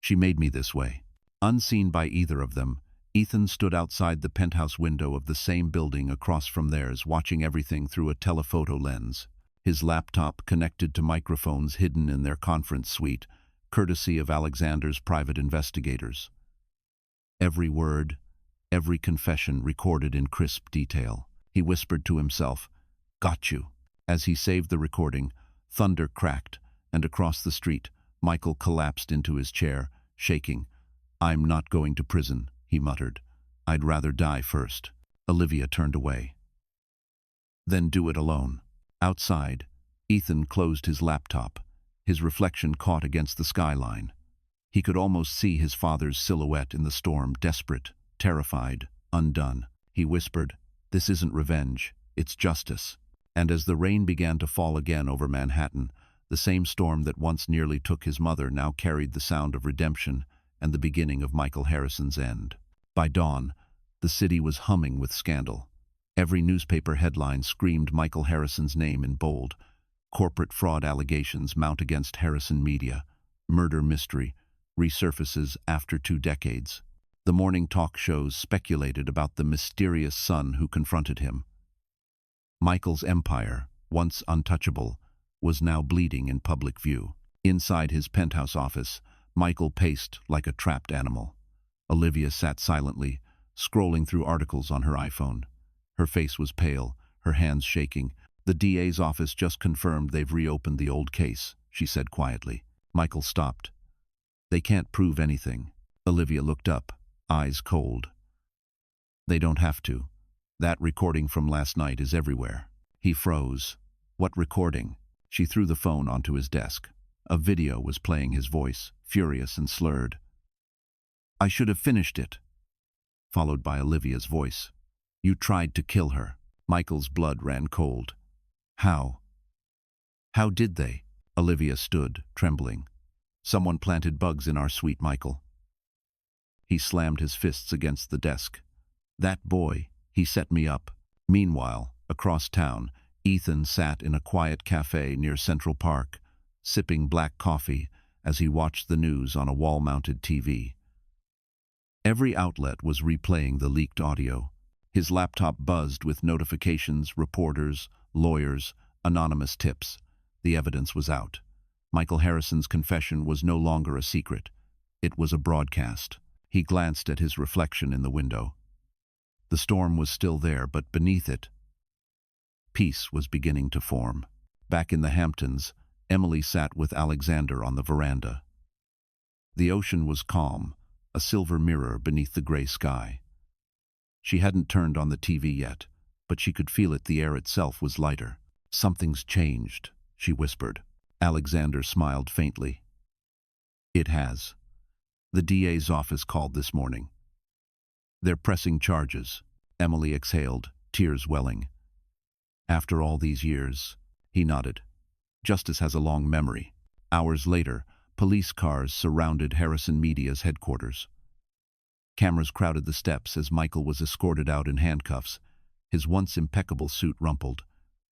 She made me this way. Unseen by either of them, Ethan stood outside the penthouse window of the same building across from theirs, watching everything through a telephoto lens. His laptop connected to microphones hidden in their conference suite, courtesy of Alexander's private investigators. Every word, every confession recorded in crisp detail. He whispered to himself, Got you. As he saved the recording, thunder cracked, and across the street, Michael collapsed into his chair, shaking. I'm not going to prison, he muttered. I'd rather die first. Olivia turned away. Then do it alone. Outside, Ethan closed his laptop. His reflection caught against the skyline. He could almost see his father's silhouette in the storm, desperate, terrified, undone. He whispered, This isn't revenge, it's justice. And as the rain began to fall again over Manhattan, the same storm that once nearly took his mother now carried the sound of redemption and the beginning of Michael Harrison's end. By dawn, the city was humming with scandal. Every newspaper headline screamed Michael Harrison's name in bold. Corporate fraud allegations mount against Harrison Media. Murder mystery resurfaces after 2 decades. The morning talk shows speculated about the mysterious son who confronted him. Michael's empire, once untouchable, was now bleeding in public view. Inside his penthouse office, Michael paced like a trapped animal. Olivia sat silently, scrolling through articles on her iPhone. Her face was pale, her hands shaking. "The DA's office just confirmed they've reopened the old case," she said quietly. Michael stopped. "They can't prove anything." Olivia looked up, eyes cold. "They don't have to. That recording from last night is everywhere." He froze. "What recording?" She threw the phone onto his desk. A video was playing his voice, furious and slurred. "I should have finished it." Followed by Olivia's voice. "You tried to kill her." Michael's blood ran cold. "How? How did they?" Olivia stood, trembling. "Someone planted bugs in our suite, Michael." He slammed his fists against the desk. "That boy, he set me up." Meanwhile, across town, Ethan sat in a quiet cafe near Central Park, sipping black coffee as he watched the news on a wall-mounted TV. Every outlet was replaying the leaked audio. His laptop buzzed with notifications, reporters, lawyers, anonymous tips. The evidence was out. Michael Harrison's confession was no longer a secret. It was a broadcast. He glanced at his reflection in the window. The storm was still there, but beneath it, peace was beginning to form. Back in the Hamptons, Emily sat with Alexander on the veranda. The ocean was calm, a silver mirror beneath the gray sky. She hadn't turned on the TV yet, but she could feel it. The air itself was lighter. "Something's changed," she whispered. Alexander smiled faintly. "It has. The DA's office called this morning. They're pressing charges." Emily exhaled, tears welling. "After all these years," he nodded. "Justice has a long memory." Hours later, police cars surrounded Harrison Media's headquarters. Cameras crowded the steps as Michael was escorted out in handcuffs, his once impeccable suit rumpled,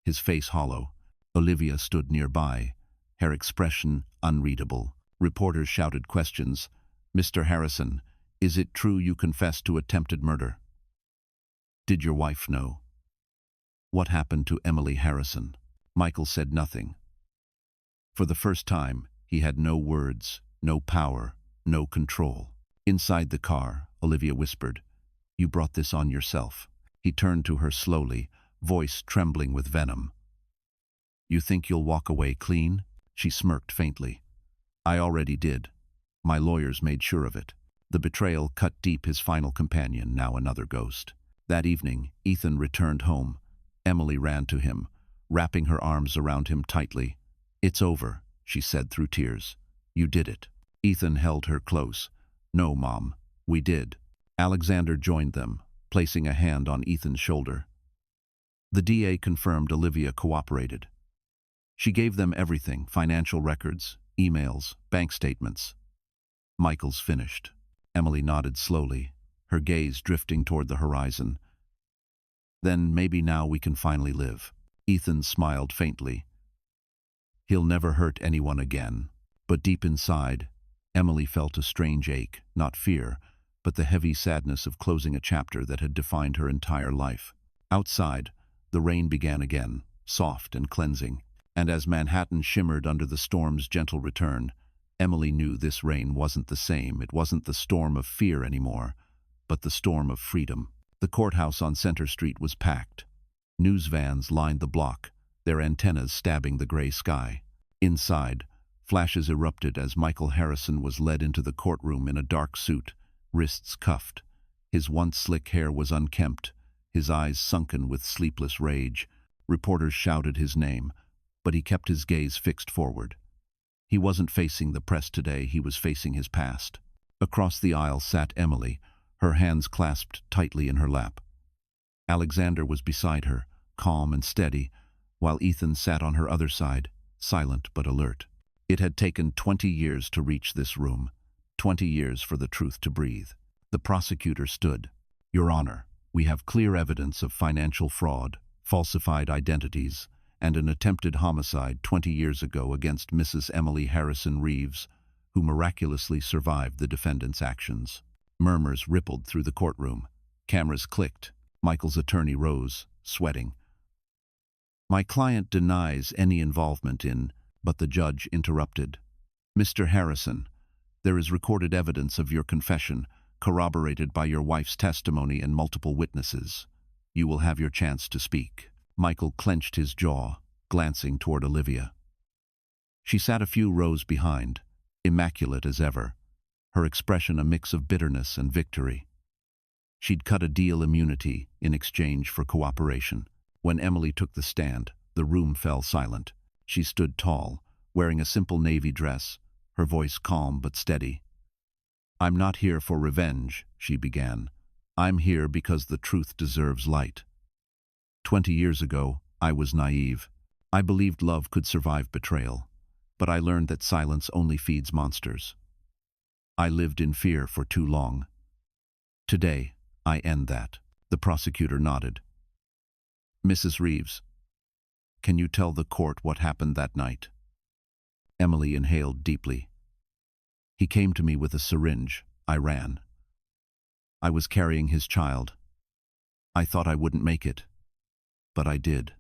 his face hollow. Olivia stood nearby, her expression unreadable. Reporters shouted questions. "Mr. Harrison, is it true you confessed to attempted murder? Did your wife know? What happened to Emily Harrison?" Michael said nothing. For the first time, he had no words, no power, no control. Inside the car, Olivia whispered, "You brought this on yourself." He turned to her slowly, voice trembling with venom. "You think you'll walk away clean?" She smirked faintly. "I already did. My lawyers made sure of it." The betrayal cut deep. His final companion, now another ghost. That evening, Ethan returned home. Emily ran to him, wrapping her arms around him tightly. "It's over," she said through tears. "You did it." Ethan held her close. "No, Mom, we did." Alexander joined them, placing a hand on Ethan's shoulder. The DA confirmed Olivia cooperated. She gave them everything: financial records, emails, bank statements. "Michael's finished." Emily nodded slowly, her gaze drifting toward the horizon. "Then maybe now we can finally live." Ethan smiled faintly. "He'll never hurt anyone again." But deep inside, Emily felt a strange ache, not fear, but the heavy sadness of closing a chapter that had defined her entire life. Outside, the rain began again, soft and cleansing, and as Manhattan shimmered under the storm's gentle return, Emily knew this rain wasn't the same. It wasn't the storm of fear anymore, but the storm of freedom. The courthouse on Center Street was packed. News vans lined the block, their antennas stabbing the gray sky. Inside, flashes erupted as Michael Harrison was led into the courtroom in a dark suit, wrists cuffed. His once slick hair was unkempt, his eyes sunken with sleepless rage. Reporters shouted his name, but he kept his gaze fixed forward. He wasn't facing the press today, he was facing his past. Across the aisle sat Emily, her hands clasped tightly in her lap. Alexander was beside her, calm and steady, while Ethan sat on her other side, silent but alert. It had taken 20 years to reach this room, 20 years for the truth to breathe. The prosecutor stood. "Your Honor, we have clear evidence of financial fraud, falsified identities, and an attempted homicide 20 years ago against Mrs. Emily Harrison Reeves, who miraculously survived the defendant's actions." Murmurs rippled through the courtroom. Cameras clicked. Michael's attorney rose, sweating. "My client denies any involvement in," but the judge interrupted. "Mr. Harrison, there is recorded evidence of your confession, corroborated by your wife's testimony and multiple witnesses. You will have your chance to speak." Michael clenched his jaw, glancing toward Olivia. She sat a few rows behind, immaculate as ever, her expression a mix of bitterness and victory. She'd cut a deal immunity in exchange for cooperation. When Emily took the stand, the room fell silent. She stood tall, wearing a simple navy dress, her voice calm but steady. "I'm not here for revenge," she began. "I'm here because the truth deserves light. 20 years ago, I was naive. I believed love could survive betrayal, but I learned that silence only feeds monsters. I lived in fear for too long. Today, I end that." The prosecutor nodded. "Mrs. Reeves, can you tell the court what happened that night?" Emily inhaled deeply. "He came to me with a syringe. I ran. I was carrying his child. I thought I wouldn't make it, but I did.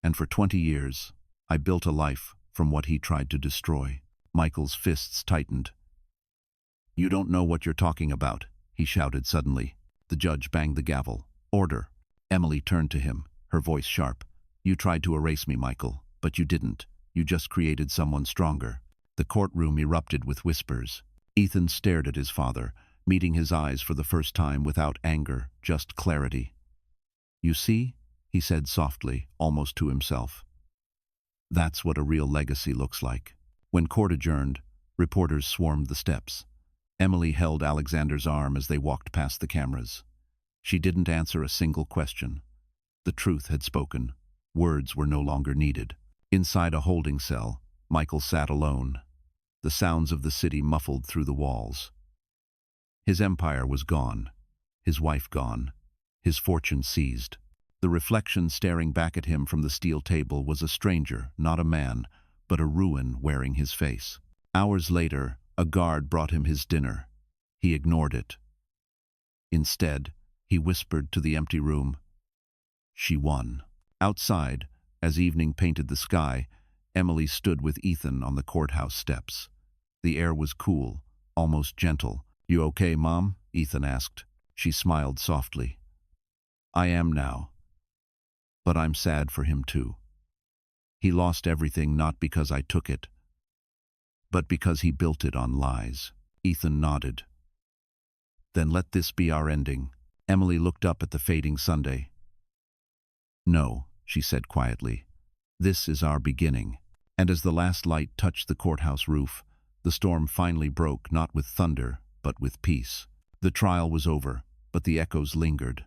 And for 20 years, I built a life from what he tried to destroy." Michael's fists tightened. "You don't know what you're talking about," he shouted suddenly. The judge banged the gavel. "Order." Emily turned to him, her voice sharp. "You tried to erase me, Michael, but you didn't. You just created someone stronger." The courtroom erupted with whispers. Ethan stared at his father, meeting his eyes for the first time without anger, just clarity. "You see?" he said softly, almost to himself. "That's what a real legacy looks like." When court adjourned, reporters swarmed the steps. Emily held Alexander's arm as they walked past the cameras. She didn't answer a single question. The truth had spoken. Words were no longer needed. Inside a holding cell, Michael sat alone. The sounds of the city muffled through the walls. His empire was gone. His wife gone. His fortune seized. The reflection staring back at him from the steel table was a stranger, not a man, but a ruin wearing his face. Hours later, a guard brought him his dinner. He ignored it. Instead, he whispered to the empty room, "She won." Outside, as evening painted the sky, Emily stood with Ethan on the courthouse steps. The air was cool, almost gentle. "You okay, Mom?" Ethan asked. She smiled softly. "I am now. But I'm sad for him too. He lost everything not because I took it, but because he built it on lies." Ethan nodded. "Then let this be our ending." Emily looked up at the fading Sunday. "No," she said quietly. "This is our beginning." And as the last light touched the courthouse roof, the storm finally broke, not with thunder, but with peace. The trial was over, but the echoes lingered.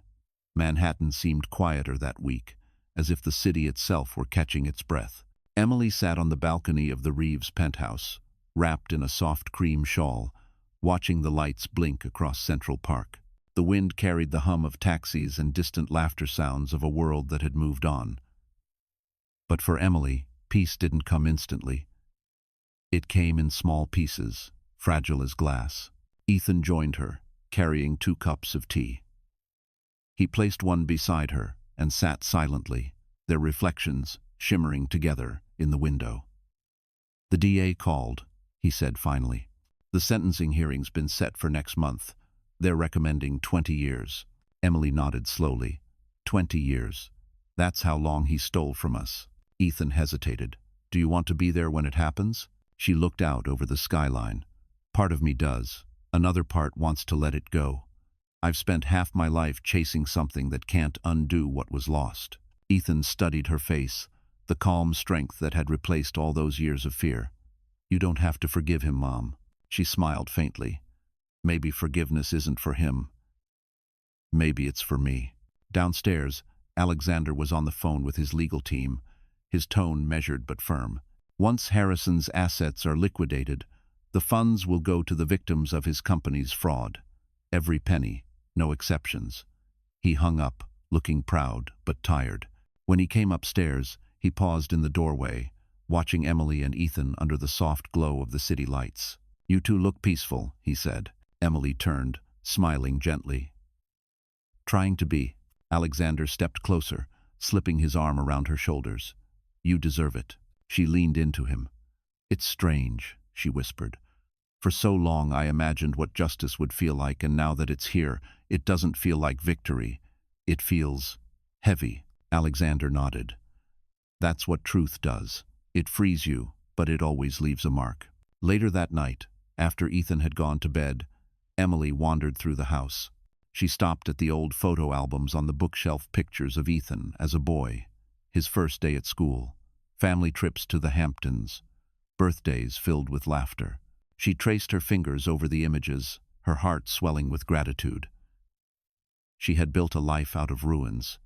Manhattan seemed quieter that week, as if the city itself were catching its breath. Emily sat on the balcony of the Reeves penthouse, wrapped in a soft cream shawl, watching the lights blink across Central Park. The wind carried the hum of taxis and distant laughter sounds of a world that had moved on. But for Emily, peace didn't come instantly. It came in small pieces, fragile as glass. Ethan joined her, carrying 2 cups of tea. He placed one beside her and sat silently, their reflections shimmering together in the window. "The DA called," he said finally. "The sentencing hearing's been set for next month. They're recommending 20 years. Emily nodded slowly. 20 years. That's how long he stole from us. Ethan hesitated. "Do you want to be there when it happens?" She looked out over the skyline. "Part of me does. Another part wants to let it go. I've spent half my life chasing something that can't undo what was lost." Ethan studied her face, the calm strength that had replaced all those years of fear. "You don't have to forgive him, Mom." She smiled faintly. "Maybe forgiveness isn't for him. Maybe it's for me." Downstairs, Alexander was on the phone with his legal team, his tone measured but firm. Once Harrison's assets are liquidated, the funds will go to the victims of his company's fraud. Every penny, no exceptions. He hung up, looking proud but tired. When he came upstairs, he paused in the doorway, watching Emily and Ethan under the soft glow of the city lights. "You two look peaceful," he said. Emily turned, smiling gently. "Trying to be." Alexander stepped closer, slipping his arm around her shoulders. "You deserve it." She leaned into him. "It's strange," she whispered. "For so long I imagined what justice would feel like, and now that it's here, it doesn't feel like victory. It feels heavy." Alexander nodded. "That's what truth does. It frees you, but it always leaves a mark." Later that night, after Ethan had gone to bed, Emily wandered through the house. She stopped at the old photo albums on the bookshelf, pictures of Ethan as a boy, his first day at school, family trips to the Hamptons, birthdays filled with laughter. She traced her fingers over the images, her heart swelling with gratitude. She had built a life out of ruins,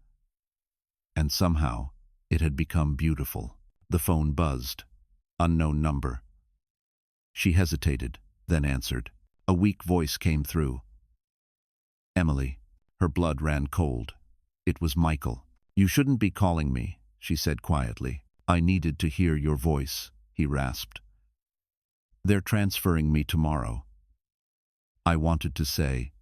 and somehow it had become beautiful. The phone buzzed. Unknown number. She hesitated, then answered. A weak voice came through. "Emily." Her blood ran cold. It was Michael. "You shouldn't be calling me," she said quietly. "I needed to hear your voice," he rasped. "They're transferring me tomorrow." I wanted to say,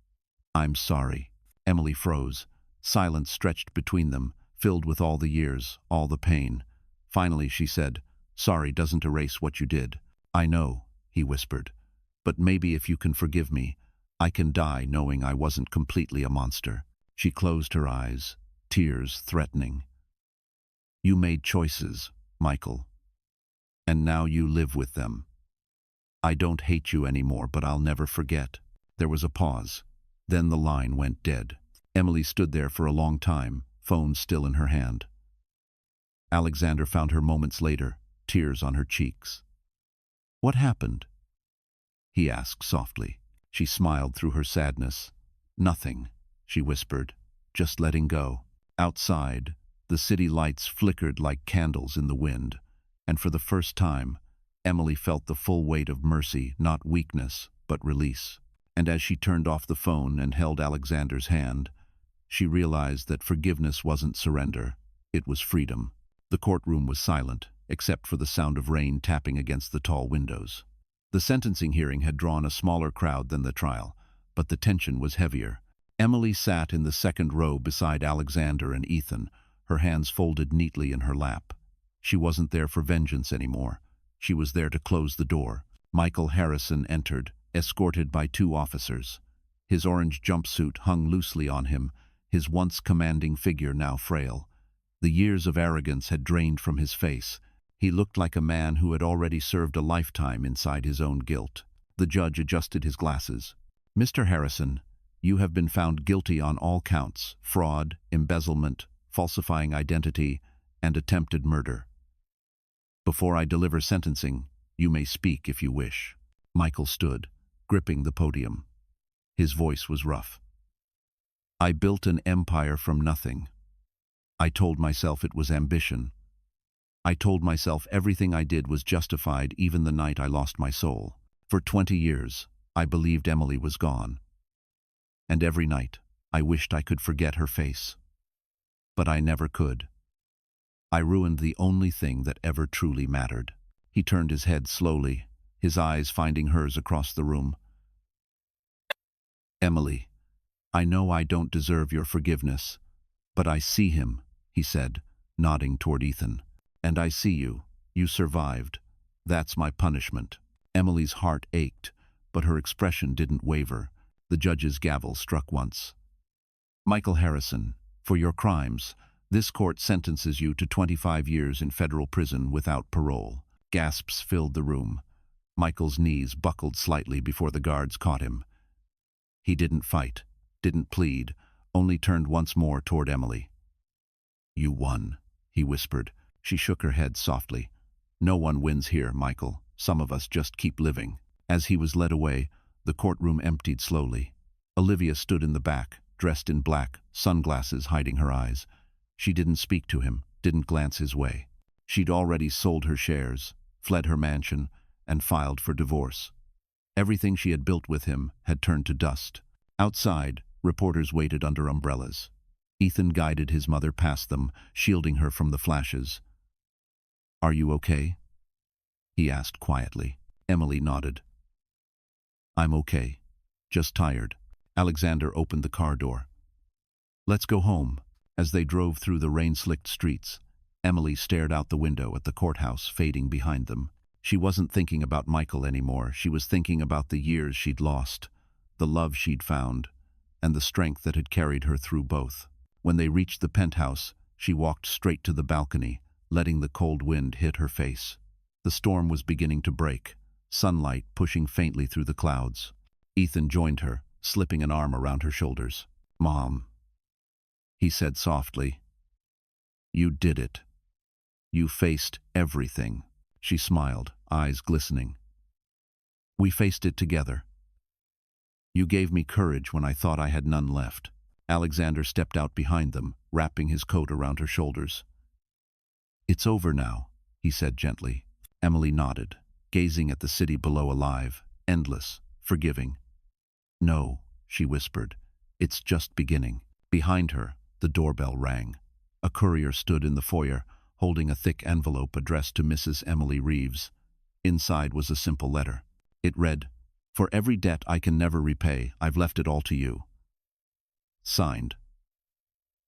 "I'm sorry." Emily froze. Silence stretched between them, filled with all the years, all the pain. Finally she said, "Sorry doesn't erase what you did." "I know," he whispered. "But maybe if you can forgive me, I can die knowing I wasn't completely a monster." She closed her eyes, tears threatening. "You made choices, Michael, and now you live with them. I don't hate you anymore, but I'll never forget." There was a pause. Then the line went dead. Emily stood there for a long time, phone still in her hand. Alexander found her moments later, tears on her cheeks. "What happened?" he asked softly. She smiled through her sadness. "Nothing," she whispered, "just letting go." Outside, the city lights flickered like candles in the wind, and for the first time, Emily felt the full weight of mercy, not weakness, but release. And as she turned off the phone and held Alexander's hand, she realized that forgiveness wasn't surrender, it was freedom. The courtroom was silent, except for the sound of rain tapping against the tall windows. The sentencing hearing had drawn a smaller crowd than the trial, but the tension was heavier. Emily sat in the second row beside Alexander and Ethan, her hands folded neatly in her lap. She wasn't there for vengeance anymore. She was there to close the door. Michael Harrison entered, escorted by 2 officers. His orange jumpsuit hung loosely on him, his once commanding figure now frail. The years of arrogance had drained from his face. He looked like a man who had already served a lifetime inside his own guilt. The judge adjusted his glasses. "Mr. Harrison, you have been found guilty on all counts: fraud, embezzlement, falsifying identity, and attempted murder. Before I deliver sentencing, you may speak if you wish." Michael stood, gripping the podium. His voice was rough. "I built an empire from nothing. I told myself it was ambition. I told myself everything I did was justified, even the night I lost my soul. For 20 years, I believed Emily was gone. And every night, I wished I could forget her face. But I never could. I ruined the only thing that ever truly mattered." He turned his head slowly, his eyes finding hers across the room. "Emily, I know I don't deserve your forgiveness, but I see him," he said, nodding toward Ethan. "And I see you. You survived. That's my punishment." Emily's heart ached, but her expression didn't waver. The judge's gavel struck once. "Michael Harrison, for your crimes, this court sentences you to 25 years in federal prison without parole." Gasps filled the room. Michael's knees buckled slightly before the guards caught him. He didn't fight, didn't plead, only turned once more toward Emily. "You won," he whispered. She shook her head softly. "No one wins here, Michael. Some of us just keep living." As he was led away, the courtroom emptied slowly. Olivia stood in the back, dressed in black, sunglasses hiding her eyes. She didn't speak to him, didn't glance his way. She'd already sold her shares, fled her mansion, and filed for divorce. Everything she had built with him had turned to dust. Outside, reporters waited under umbrellas. Ethan guided his mother past them, shielding her from the flashes. "Are you okay?" he asked quietly. Emily nodded. "I'm okay. Just tired." Alexander opened the car door. "Let's go home." As they drove through the rain-slicked streets, Emily stared out the window at the courthouse fading behind them. She wasn't thinking about Michael anymore. She was thinking about the years she'd lost, the love she'd found, and the strength that had carried her through both. When they reached the penthouse, she walked straight to the balcony, letting the cold wind hit her face. The storm was beginning to break, sunlight pushing faintly through the clouds. Ethan joined her, slipping an arm around her shoulders. "Mom," he said softly, "you did it. You faced everything." She smiled, eyes glistening. "We faced it together. You gave me courage when I thought I had none left." Alexander stepped out behind them, wrapping his coat around her shoulders. "It's over now," he said gently. Emily nodded, gazing at the city below, alive, endless, forgiving. "No," she whispered, "it's just beginning." Behind her, the doorbell rang. A courier stood in the foyer, holding a thick envelope addressed to Mrs. Emily Reeves. Inside was a simple letter. It read, "For every debt I can never repay, I've left it all to you." Signed,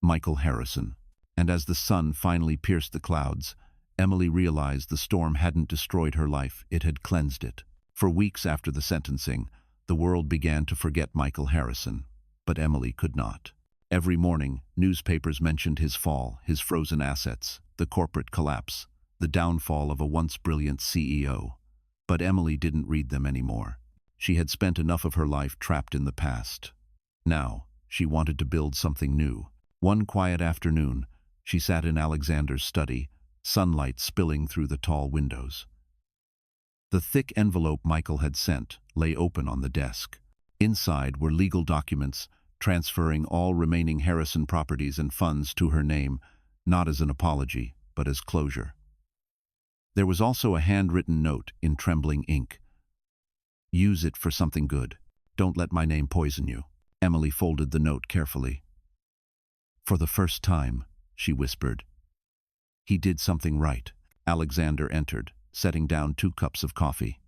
Michael Harrison. And as the sun finally pierced the clouds, Emily realized the storm hadn't destroyed her life, it had cleansed it. For weeks after the sentencing, the world began to forget Michael Harrison, but Emily could not. Every morning, newspapers mentioned his fall, his frozen assets, the corporate collapse, the downfall of a once brilliant CEO. But Emily didn't read them anymore. She had spent enough of her life trapped in the past. Now, she wanted to build something new. One quiet afternoon, she sat in Alexander's study, sunlight spilling through the tall windows. The thick envelope Michael had sent lay open on the desk. Inside were legal documents transferring all remaining Harrison properties and funds to her name, not as an apology, but as closure. There was also a handwritten note in trembling ink. "Use it for something good. Don't let my name poison you." Emily folded the note carefully. "For the first time," she whispered, "he did something right." Alexander entered, setting down 2 cups of coffee.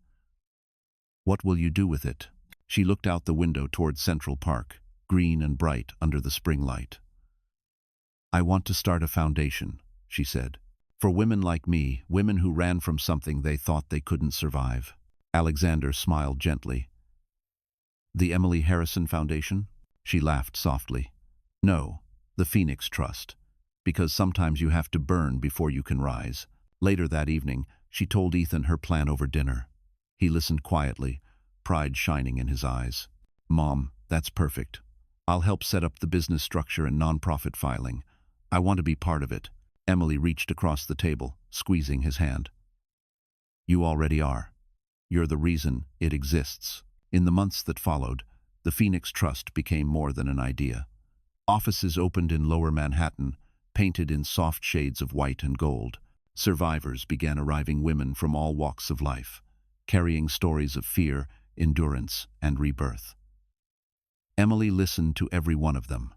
"What will you do with it?" She looked out the window toward Central Park, green and bright under the spring light. "I want to start a foundation," she said. "For women like me, women who ran from something they thought they couldn't survive." Alexander smiled gently. "The Emily Harrison Foundation?" She laughed softly. "No, the Phoenix Trust. Because sometimes you have to burn before you can rise." Later that evening, she told Ethan her plan over dinner. He listened quietly, pride shining in his eyes. "Mom, that's perfect. I'll help set up the business structure and nonprofit filing. I want to be part of it." Emily reached across the table, squeezing his hand. "You already are. You're the reason it exists." In the months that followed, the Phoenix Trust became more than an idea. Offices opened in Lower Manhattan, painted in soft shades of white and gold. Survivors began arriving, women from all walks of life, carrying stories of fear, endurance, and rebirth. Emily listened to every one of them.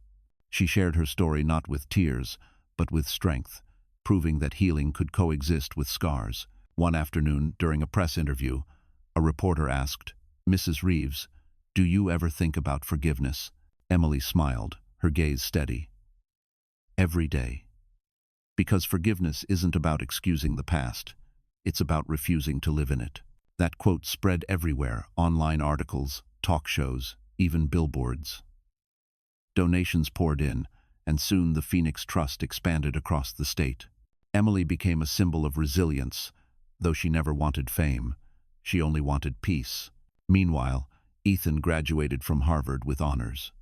She shared her story not with tears, but with strength, proving that healing could coexist with scars. One afternoon, during a press interview, a reporter asked, "Mrs. Reeves, do you ever think about forgiveness?" Emily smiled, her gaze steady. "Every day. Because forgiveness isn't about excusing the past. It's about refusing to live in it." That quote spread everywhere, online articles, talk shows, even billboards. Donations poured in, and soon the Phoenix Trust expanded across the state. Emily became a symbol of resilience, though she never wanted fame. She only wanted peace. Meanwhile, Ethan graduated from Harvard with honors.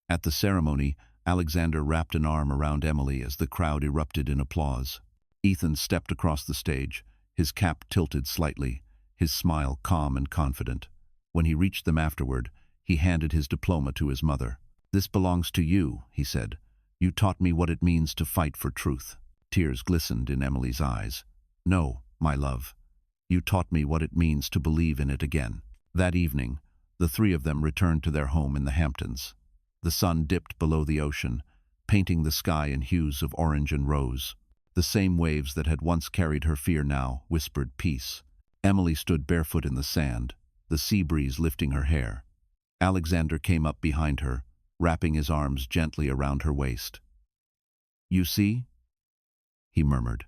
At the ceremony, Alexander wrapped an arm around Emily as the crowd erupted in applause. Ethan stepped across the stage, his cap tilted slightly, his smile calm and confident. When he reached them afterward, he handed his diploma to his mother. "This belongs to you," he said. "You taught me what it means to fight for truth." Tears glistened in Emily's eyes. No, my love. You taught me what it means to believe in it again. That evening, the three of them returned to their home in the Hamptons. The sun dipped below the ocean, painting the sky in hues of orange and rose. The same waves that had once carried her fear now whispered peace. Emily stood barefoot in the sand, the sea breeze lifting her hair. Alexander came up behind her, wrapping his arms gently around her waist. "You see?" he murmured.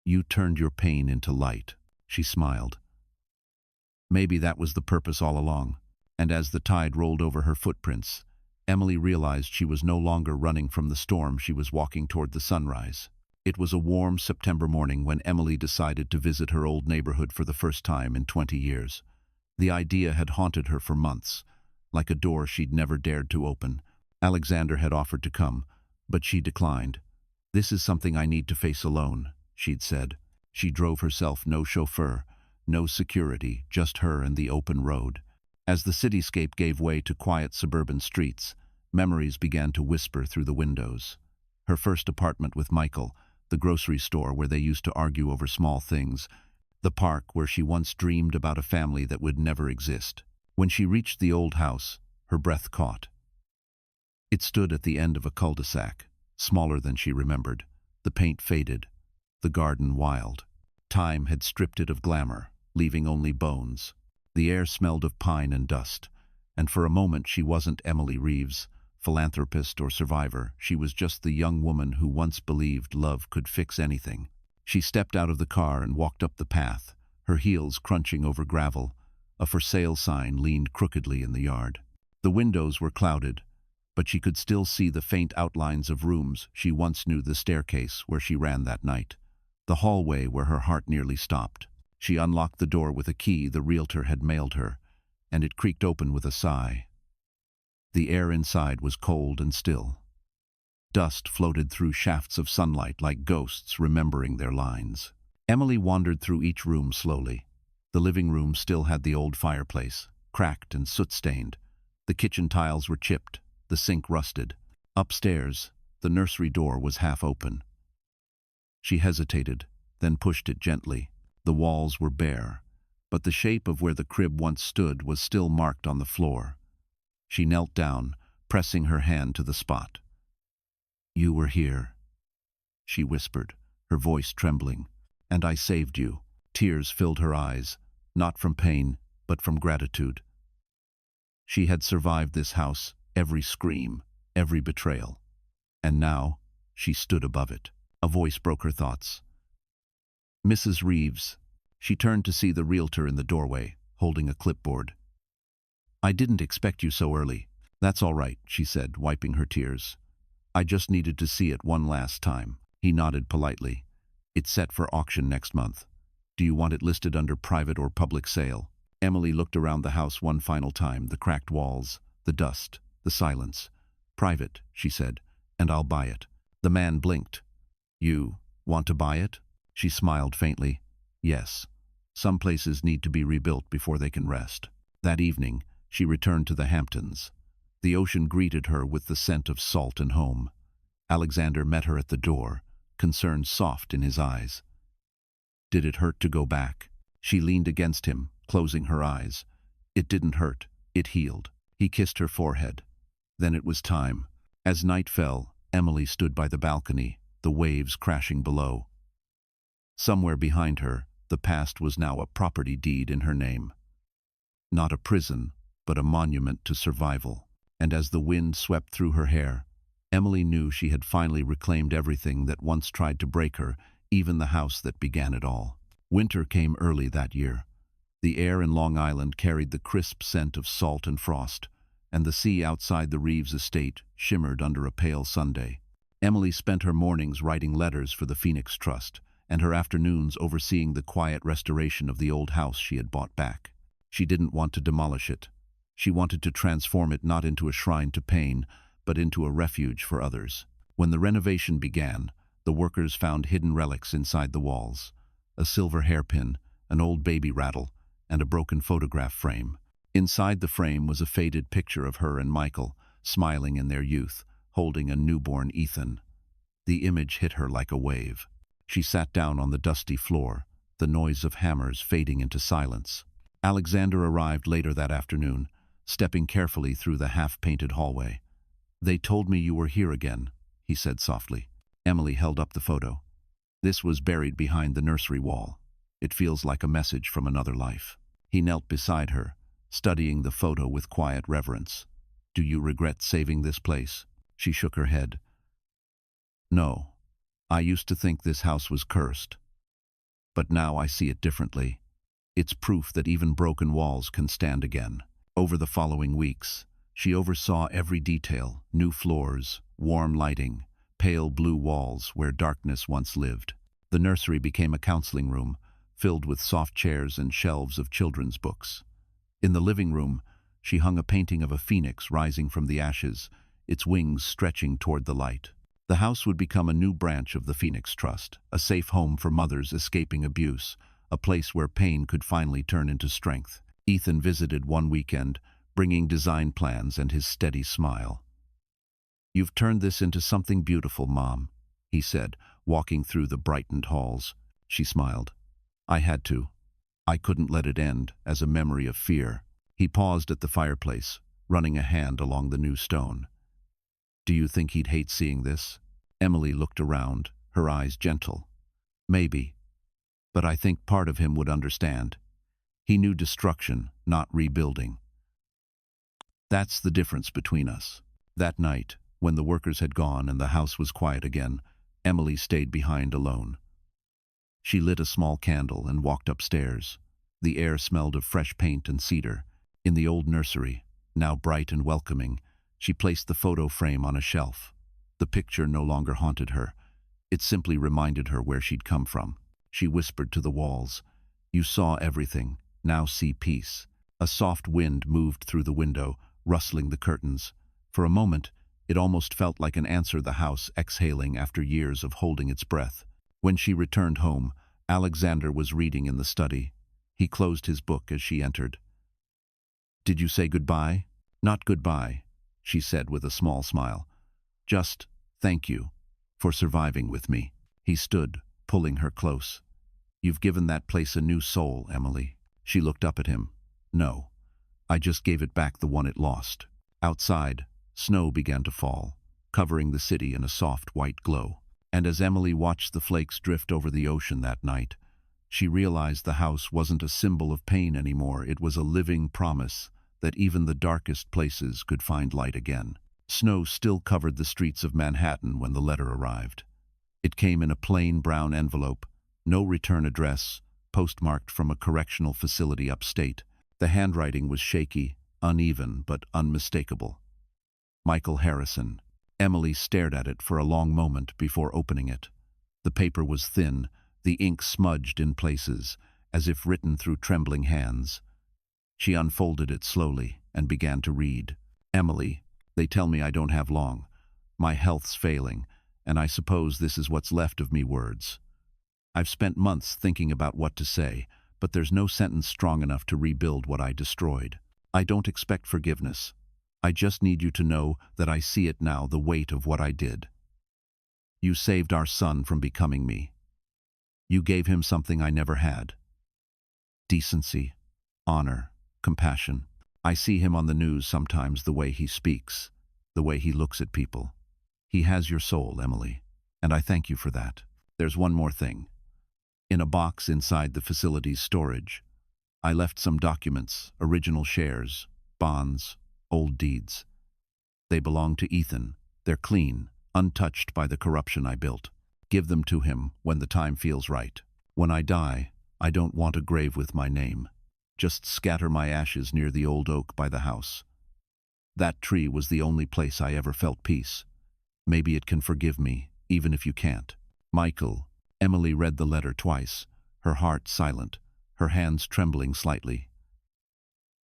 "You turned your pain into light." She smiled. Maybe that was the purpose all along. And as the tide rolled over her footprints, Emily realized she was no longer running from the storm, she was walking toward the sunrise. It was a warm September morning when Emily decided to visit her old neighborhood for the first time in 20 years. The idea had haunted her for months, like a door she'd never dared to open. Alexander had offered to come, but she declined. "This is something I need to face alone," she'd said. She drove herself, no chauffeur, no security, just her and the open road. As the cityscape gave way to quiet suburban streets, memories began to whisper through the windows. Her first apartment with Michael, the grocery store where they used to argue over small things, the park where she once dreamed about a family that would never exist. When she reached the old house, her breath caught. It stood at the end of a cul-de-sac, smaller than she remembered. The paint faded, the garden wild. Time had stripped it of glamour, leaving only bones. The air smelled of pine and dust, and for a moment she wasn't Emily Reeves, philanthropist or survivor. She was just the young woman who once believed love could fix anything. She stepped out of the car and walked up the path, her heels crunching over gravel. A for sale sign leaned crookedly in the yard. The windows were clouded, but she could still see the faint outlines of rooms she once knew, the staircase where she ran that night, the hallway where her heart nearly stopped. She unlocked the door with a key the realtor had mailed her, and it creaked open with a sigh. The air inside was cold and still. Dust floated through shafts of sunlight like ghosts remembering their lines. Emily wandered through each room slowly. The living room still had the old fireplace, cracked and soot-stained. The kitchen tiles were chipped, the sink rusted. Upstairs, the nursery door was half open. She hesitated, then pushed it gently. The walls were bare, but the shape of where the crib once stood was still marked on the floor. She knelt down, pressing her hand to the spot. "You were here," she whispered, her voice trembling. "And I saved you." Tears filled her eyes, not from pain, but from gratitude. She had survived this house, every scream, every betrayal. And now, she stood above it. A voice broke her thoughts. "Mrs. Reeves." She turned to see the realtor in the doorway, holding a clipboard. "I didn't expect you so early." "That's all right," she said, wiping her tears. "I just needed to see it one last time." He nodded politely. "It's set for auction next month. Do you want it listed under private or public sale?" Emily looked around the house one final time, the cracked walls, the dust, the silence. "Private," she said, "and I'll buy it." The man blinked. "You want to buy it?" She smiled faintly. "Yes. Some places need to be rebuilt before they can rest." That evening, she returned to the Hamptons. The ocean greeted her with the scent of salt and home. Alexander met her at the door, concern soft in his eyes. "Did it hurt to go back?" She leaned against him, closing her eyes. "It didn't hurt. It healed." He kissed her forehead. Then it was time. As night fell, Emily stood by the balcony, the waves crashing below. Somewhere behind her, the past was now a property deed in her name. Not a prison, but a monument to survival. And as the wind swept through her hair, Emily knew she had finally reclaimed everything that once tried to break her, even the house that began it all. Winter came early that year. The air in Long Island carried the crisp scent of salt and frost, and the sea outside the Reeves estate shimmered under a pale Sunday. Emily spent her mornings writing letters for the Phoenix Trust, and her afternoons overseeing the quiet restoration of the old house she had bought back. She didn't want to demolish it. She wanted to transform it not into a shrine to pain, but into a refuge for others. When the renovation began, the workers found hidden relics inside the walls. A silver hairpin, an old baby rattle, and a broken photograph frame. Inside the frame was a faded picture of her and Michael, smiling in their youth, holding a newborn Ethan. The image hit her like a wave. She sat down on the dusty floor, the noise of hammers fading into silence. Alexander arrived later that afternoon, stepping carefully through the half-painted hallway. "They told me you were here again," he said softly. Emily held up the photo. This was buried behind the nursery wall. It feels like a message from another life. He knelt beside her, studying the photo with quiet reverence. "Do you regret saving this place?" She shook her head. "No. I used to think this house was cursed. But now I see it differently. It's proof that even broken walls can stand again." Over the following weeks, she oversaw every detail: new floors, warm lighting, pale blue walls where darkness once lived. The nursery became a counseling room, filled with soft chairs and shelves of children's books. In the living room, she hung a painting of a phoenix rising from the ashes, its wings stretching toward the light. The house would become a new branch of the Phoenix Trust, a safe home for mothers escaping abuse, a place where pain could finally turn into strength. Ethan visited one weekend, bringing design plans and his steady smile. "You've turned this into something beautiful, Mom," he said, walking through the brightened halls. She smiled. "I had to. I couldn't let it end as a memory of fear." He paused at the fireplace, running a hand along the new stone. "Do you think he'd hate seeing this?" Emily looked around, her eyes gentle. "Maybe. But I think part of him would understand. He knew destruction, not rebuilding. That's the difference between us." That night, when the workers had gone and the house was quiet again, Emily stayed behind alone. She lit a small candle and walked upstairs. The air smelled of fresh paint and cedar. In the old nursery, now bright and welcoming, she placed the photo frame on a shelf. The picture no longer haunted her. It simply reminded her where she'd come from. She whispered to the walls, "You saw everything, now see peace." A soft wind moved through the window, rustling the curtains. For a moment, it almost felt like an answer, the house exhaling after years of holding its breath. When she returned home, Alexander was reading in the study. He closed his book as she entered. "Did you say goodbye?" "Not goodbye," she said with a small smile. "Just thank you for surviving with me." He stood, pulling her close. "You've given that place a new soul, Emily." She looked up at him. "No, I just gave it back the one it lost." Outside, snow began to fall, covering the city in a soft white glow. And as Emily watched the flakes drift over the ocean that night, she realized the house wasn't a symbol of pain anymore. It was a living promise that even the darkest places could find light again. Snow still covered the streets of Manhattan when the letter arrived. It came in a plain brown envelope, no return address, postmarked from a correctional facility upstate. The handwriting was shaky, uneven, but unmistakable. Michael Harrison. Emily stared at it for a long moment before opening it. The paper was thin, the ink smudged in places, as if written through trembling hands. She unfolded it slowly and began to read. "Emily, they tell me I don't have long. My health's failing, and I suppose this is what's left of me words. I've spent months thinking about what to say, but there's no sentence strong enough to rebuild what I destroyed. I don't expect forgiveness. I just need you to know that I see it now, the weight of what I did. You saved our son from becoming me. You gave him something I never had. Decency, honor, compassion. I see him on the news sometimes, the way he speaks, the way he looks at people. He has your soul, Emily, and I thank you for that. There's one more thing. In a box inside the facility's storage, I left some documents, original shares, bonds, old deeds. They belong to Ethan. They're clean, untouched by the corruption I built. Give them to him when the time feels right. When I die, I don't want a grave with my name. Just scatter my ashes near the old oak by the house. That tree was the only place I ever felt peace. Maybe it can forgive me, even if you can't. Michael." Emily read the letter twice, her heart silent, her hands trembling slightly.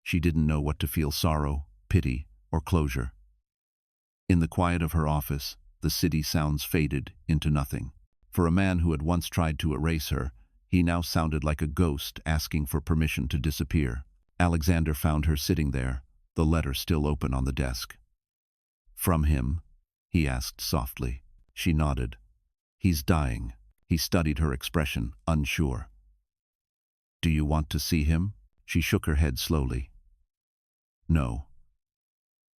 She didn't know what to feel: sorrow, pity, or closure. In the quiet of her office, the city sounds faded into nothing. For a man who had once tried to erase her, he now sounded like a ghost asking for permission to disappear. Alexander found her sitting there, the letter still open on the desk. "From him?" he asked softly. She nodded. "He's dying. He studied her expression, unsure. "Do you want to see him?" She shook her head slowly. "No.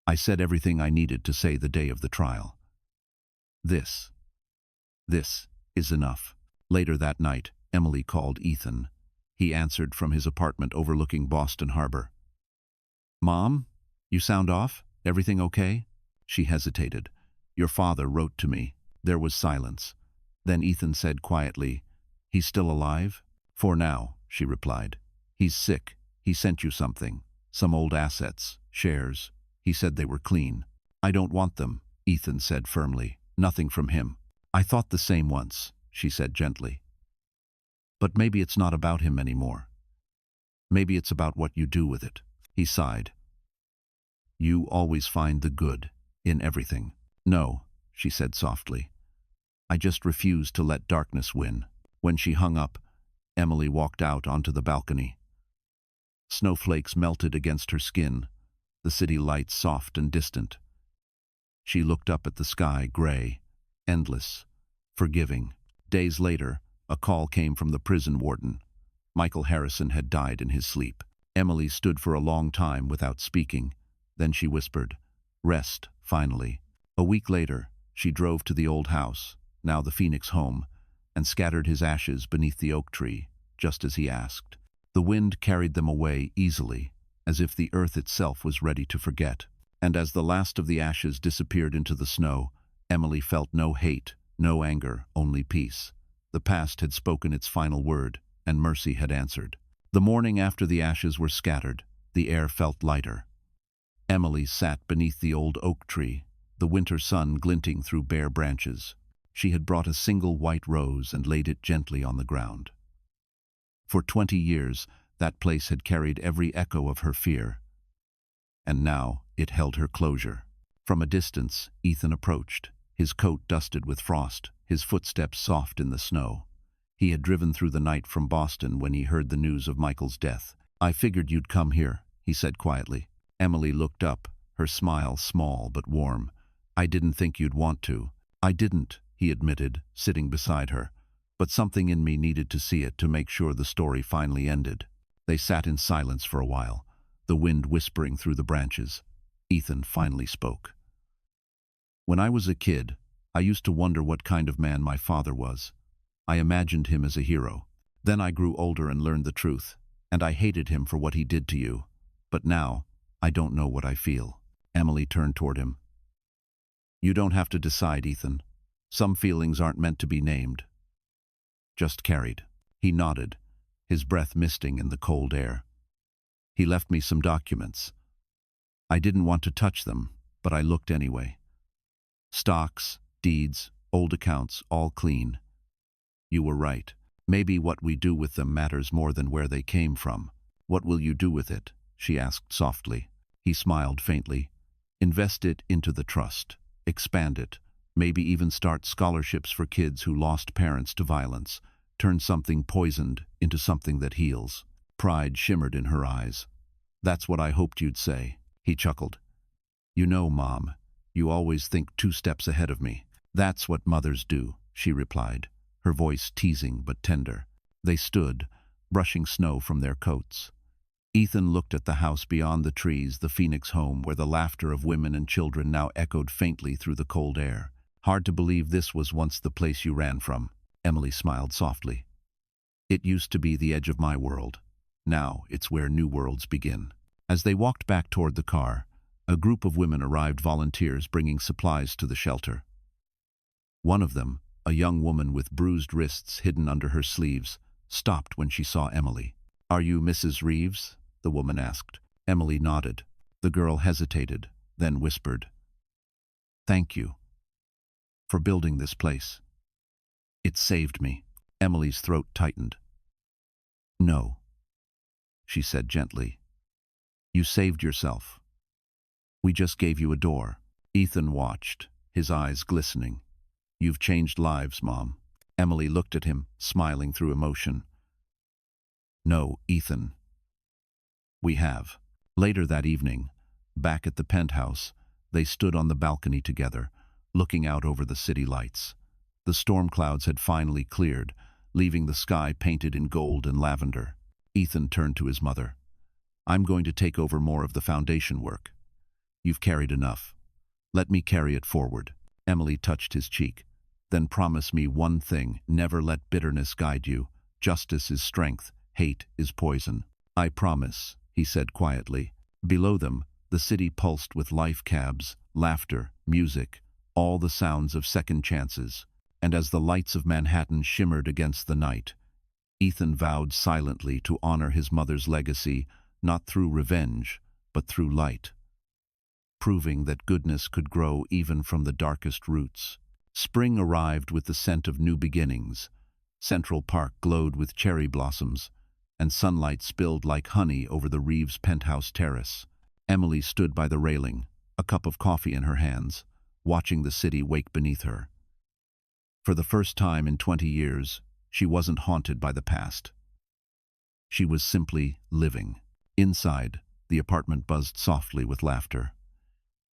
I said everything I needed to say the day of the trial. This is enough." Later that night, Emily called Ethan. He answered from his apartment overlooking Boston Harbor. "Mom, you sound off? Everything okay?" She hesitated. "Your father wrote to me." There was silence. Then Ethan said quietly, "He's still alive?" "For now," she replied. "He's sick. He sent you something. Some old assets, shares. He said they were clean." "I don't want them," Ethan said firmly. "Nothing from him." "I thought the same once," she said gently. "But maybe it's not about him anymore. Maybe it's about what you do with it." He sighed. "You always find the good in everything." "No," she said softly. "I just refuse to let darkness win." When she hung up, Emily walked out onto the balcony. Snowflakes melted against her skin, the city lights soft and distant. She looked up at the sky, gray, endless, forgiving. Days later, a call came from the prison warden. Michael Harrison had died in his sleep. Emily stood for a long time without speaking. Then she whispered, "Rest, finally." A week later, she drove to the old house, now the Phoenix home, and scattered his ashes beneath the oak tree, just as he asked. The wind carried them away easily, as if the earth itself was ready to forget. And as the last of the ashes disappeared into the snow, Emily felt no hate, no anger, only peace. The past had spoken its final word, and mercy had answered. The morning after the ashes were scattered, the air felt lighter. Emily sat beneath the old oak tree, the winter sun glinting through bare branches. She had brought a single white rose and laid it gently on the ground. For 20 years, that place had carried every echo of her fear. And now it held her closure. From a distance, Ethan approached, his coat dusted with frost, his footsteps soft in the snow. He had driven through the night from Boston when he heard the news of Michael's death. "I figured you'd come here," he said quietly. Emily looked up, her smile small but warm. "I didn't think you'd want to." "I didn't," he admitted, sitting beside her. "But something in me needed to see it to make sure the story finally ended." They sat in silence for a while, the wind whispering through the branches. Ethan finally spoke. "When I was a kid, I used to wonder what kind of man my father was. I imagined him as a hero. Then I grew older and learned the truth, and I hated him for what he did to you. But now, I don't know what I feel." Emily turned toward him. "You don't have to decide, Ethan. Some feelings aren't meant to be named. Just carried." He nodded, his breath misting in the cold air. "He left me some documents. I didn't want to touch them, but I looked anyway. Stocks, deeds, old accounts, all clean. You were right. Maybe what we do with them matters more than where they came from." "What will you do with it?" she asked softly. He smiled faintly. "Invest it into the trust. Expand it. Maybe even start scholarships for kids who lost parents to violence. Turn something poisoned into something that heals." Pride shimmered in her eyes. "That's what I hoped you'd say." He chuckled. "You know, Mom, you always think 2 steps ahead of me." "That's what mothers do," she replied, her voice teasing but tender. They stood, brushing snow from their coats. Ethan looked at the house beyond the trees, the Phoenix home where the laughter of women and children now echoed faintly through the cold air. "Hard to believe this was once the place you ran from." Emily smiled softly. "It used to be the edge of my world. Now it's where new worlds begin." As they walked back toward the car, a group of women arrived, volunteers bringing supplies to the shelter. One of them, a young woman with bruised wrists hidden under her sleeves, stopped when she saw Emily. "Are you Mrs. Reeves?" the woman asked. Emily nodded. The girl hesitated, then whispered, "Thank you for building this place. It saved me." Emily's throat tightened. "No," she said gently. "You saved yourself. We just gave you a door." Ethan watched, his eyes glistening. "You've changed lives, Mom." Emily looked at him, smiling through emotion. "No, Ethan. We have." Later that evening, back at the penthouse, they stood on the balcony together, looking out over the city lights. The storm clouds had finally cleared, leaving the sky painted in gold and lavender. Ethan turned to his mother. "I'm going to take over more of the foundation work. You've carried enough. Let me carry it forward." Emily touched his cheek. "Then promise me one thing: never let bitterness guide you. Justice is strength, hate is poison." "I promise," he said quietly. Below them, the city pulsed with life, cabs, laughter, music, all the sounds of second chances. And as the lights of Manhattan shimmered against the night, Ethan vowed silently to honor his mother's legacy, not through revenge, but through light, proving that goodness could grow even from the darkest roots. Spring arrived with the scent of new beginnings. Central Park glowed with cherry blossoms, and sunlight spilled like honey over the Reeves penthouse terrace. Emily stood by the railing, a cup of coffee in her hands, watching the city wake beneath her. For the first time in 20 years, she wasn't haunted by the past. She was simply living. Inside, the apartment buzzed softly with laughter.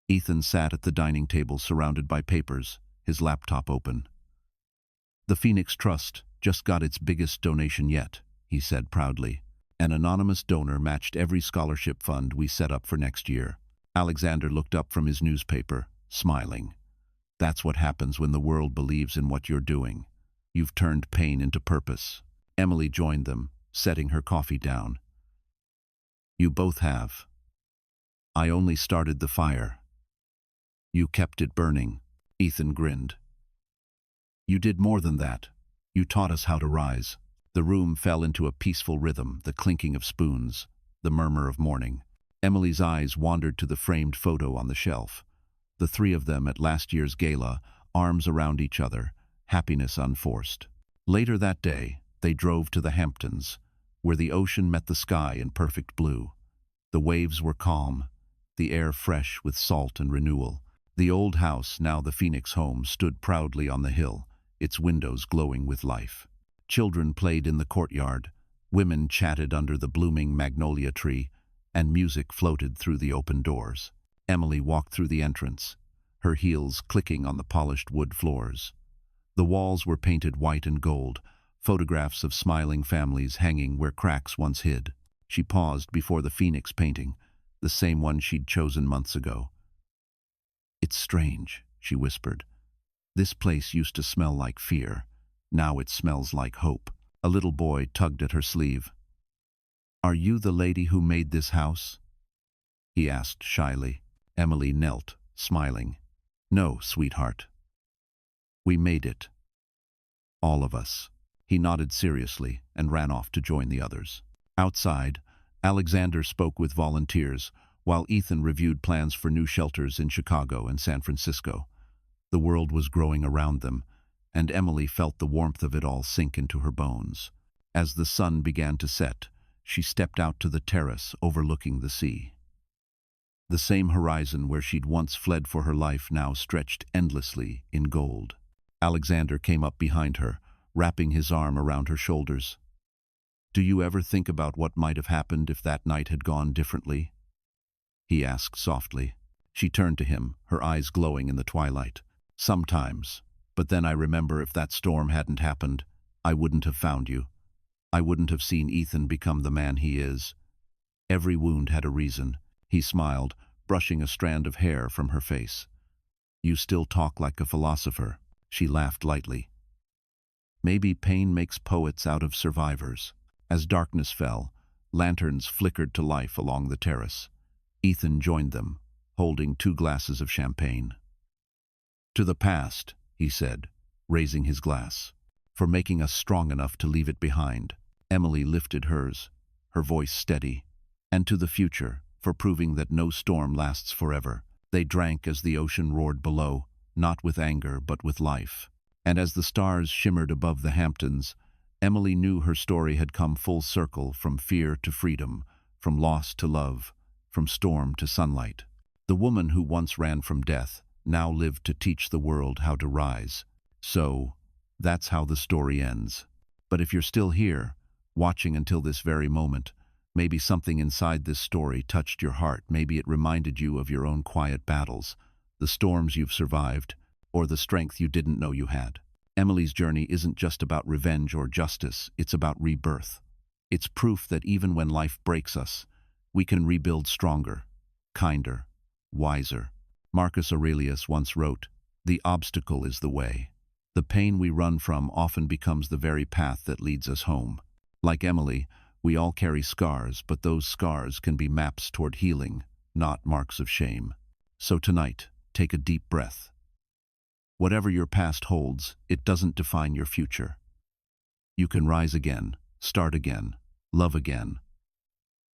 Ethan sat at the dining table surrounded by papers, his laptop open. "The Phoenix Trust just got its biggest donation yet," he said proudly. "An anonymous donor matched every scholarship fund we set up for next year." Alexander looked up from his newspaper, smiling. "That's what happens when the world believes in what you're doing. You've turned pain into purpose." Emily joined them, setting her coffee down. "You both have. I only started the fire. You kept it burning." Ethan grinned. "You did more than that. You taught us how to rise." The room fell into a peaceful rhythm, the clinking of spoons, the murmur of morning. Emily's eyes wandered to the framed photo on the shelf. The three of them at last year's gala, arms around each other, happiness unforced. Later that day, they drove to the Hamptons, where the ocean met the sky in perfect blue. The waves were calm, the air fresh with salt and renewal. The old house, now the Phoenix home, stood proudly on the hill, its windows glowing with life. Children played in the courtyard, women chatted under the blooming magnolia tree, and music floated through the open doors. Emily walked through the entrance, her heels clicking on the polished wood floors. The walls were painted white and gold, photographs of smiling families hanging where cracks once hid. She paused before the Phoenix painting, the same one she'd chosen months ago. "It's strange," she whispered. "This place used to smell like fear. Now it smells like hope." A little boy tugged at her sleeve. "Are you the lady who made this house?" he asked shyly. Emily knelt, smiling. "No, sweetheart. We made it. All of us." He nodded seriously and ran off to join the others. Outside, Alexander spoke with volunteers, while Ethan reviewed plans for new shelters in Chicago and San Francisco. The world was growing around them, and Emily felt the warmth of it all sink into her bones. As the sun began to set, she stepped out to the terrace overlooking the sea. The same horizon where she'd once fled for her life now stretched endlessly in gold. Alexander came up behind her, wrapping his arm around her shoulders. "Do you ever think about what might have happened if that night had gone differently?" he asked softly. She turned to him, her eyes glowing in the twilight. "Sometimes, but then I remember if that storm hadn't happened, I wouldn't have found you. I wouldn't have seen Ethan become the man he is. Every wound had a reason." He smiled, brushing a strand of hair from her face. "You still talk like a philosopher." She laughed lightly. "Maybe pain makes poets out of survivors." As darkness fell, lanterns flickered to life along the terrace. Ethan joined them, holding 2 glasses of champagne. "To the past," he said, raising his glass, "for making us strong enough to leave it behind." Emily lifted hers, her voice steady. "And to the future, for proving that no storm lasts forever." They drank as the ocean roared below, not with anger but with life. And as the stars shimmered above the Hamptons, Emily knew her story had come full circle, from fear to freedom, from loss to love, from storm to sunlight. The woman who once ran from death now lived to teach the world how to rise. So, that's how the story ends. But if you're still here, watching until this very moment, maybe something inside this story touched your heart. Maybe it reminded you of your own quiet battles, the storms you've survived, or the strength you didn't know you had. Emily's journey isn't just about revenge or justice, it's about rebirth. It's proof that even when life breaks us, we can rebuild stronger, kinder, wiser. Marcus Aurelius once wrote, "The obstacle is the way." The pain we run from often becomes the very path that leads us home. Like Emily, we all carry scars, but those scars can be maps toward healing, not marks of shame. So tonight, take a deep breath. Whatever your past holds, it doesn't define your future. You can rise again, start again, love again.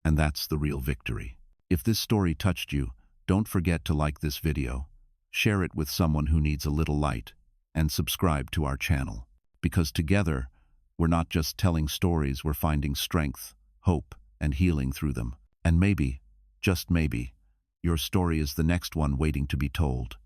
And that's the real victory. If this story touched you, don't forget to like this video, share it with someone who needs a little light, and subscribe to our channel. Because together, we're not just telling stories, we're finding strength, hope, and healing through them. And maybe, just maybe, your story is the next one waiting to be told.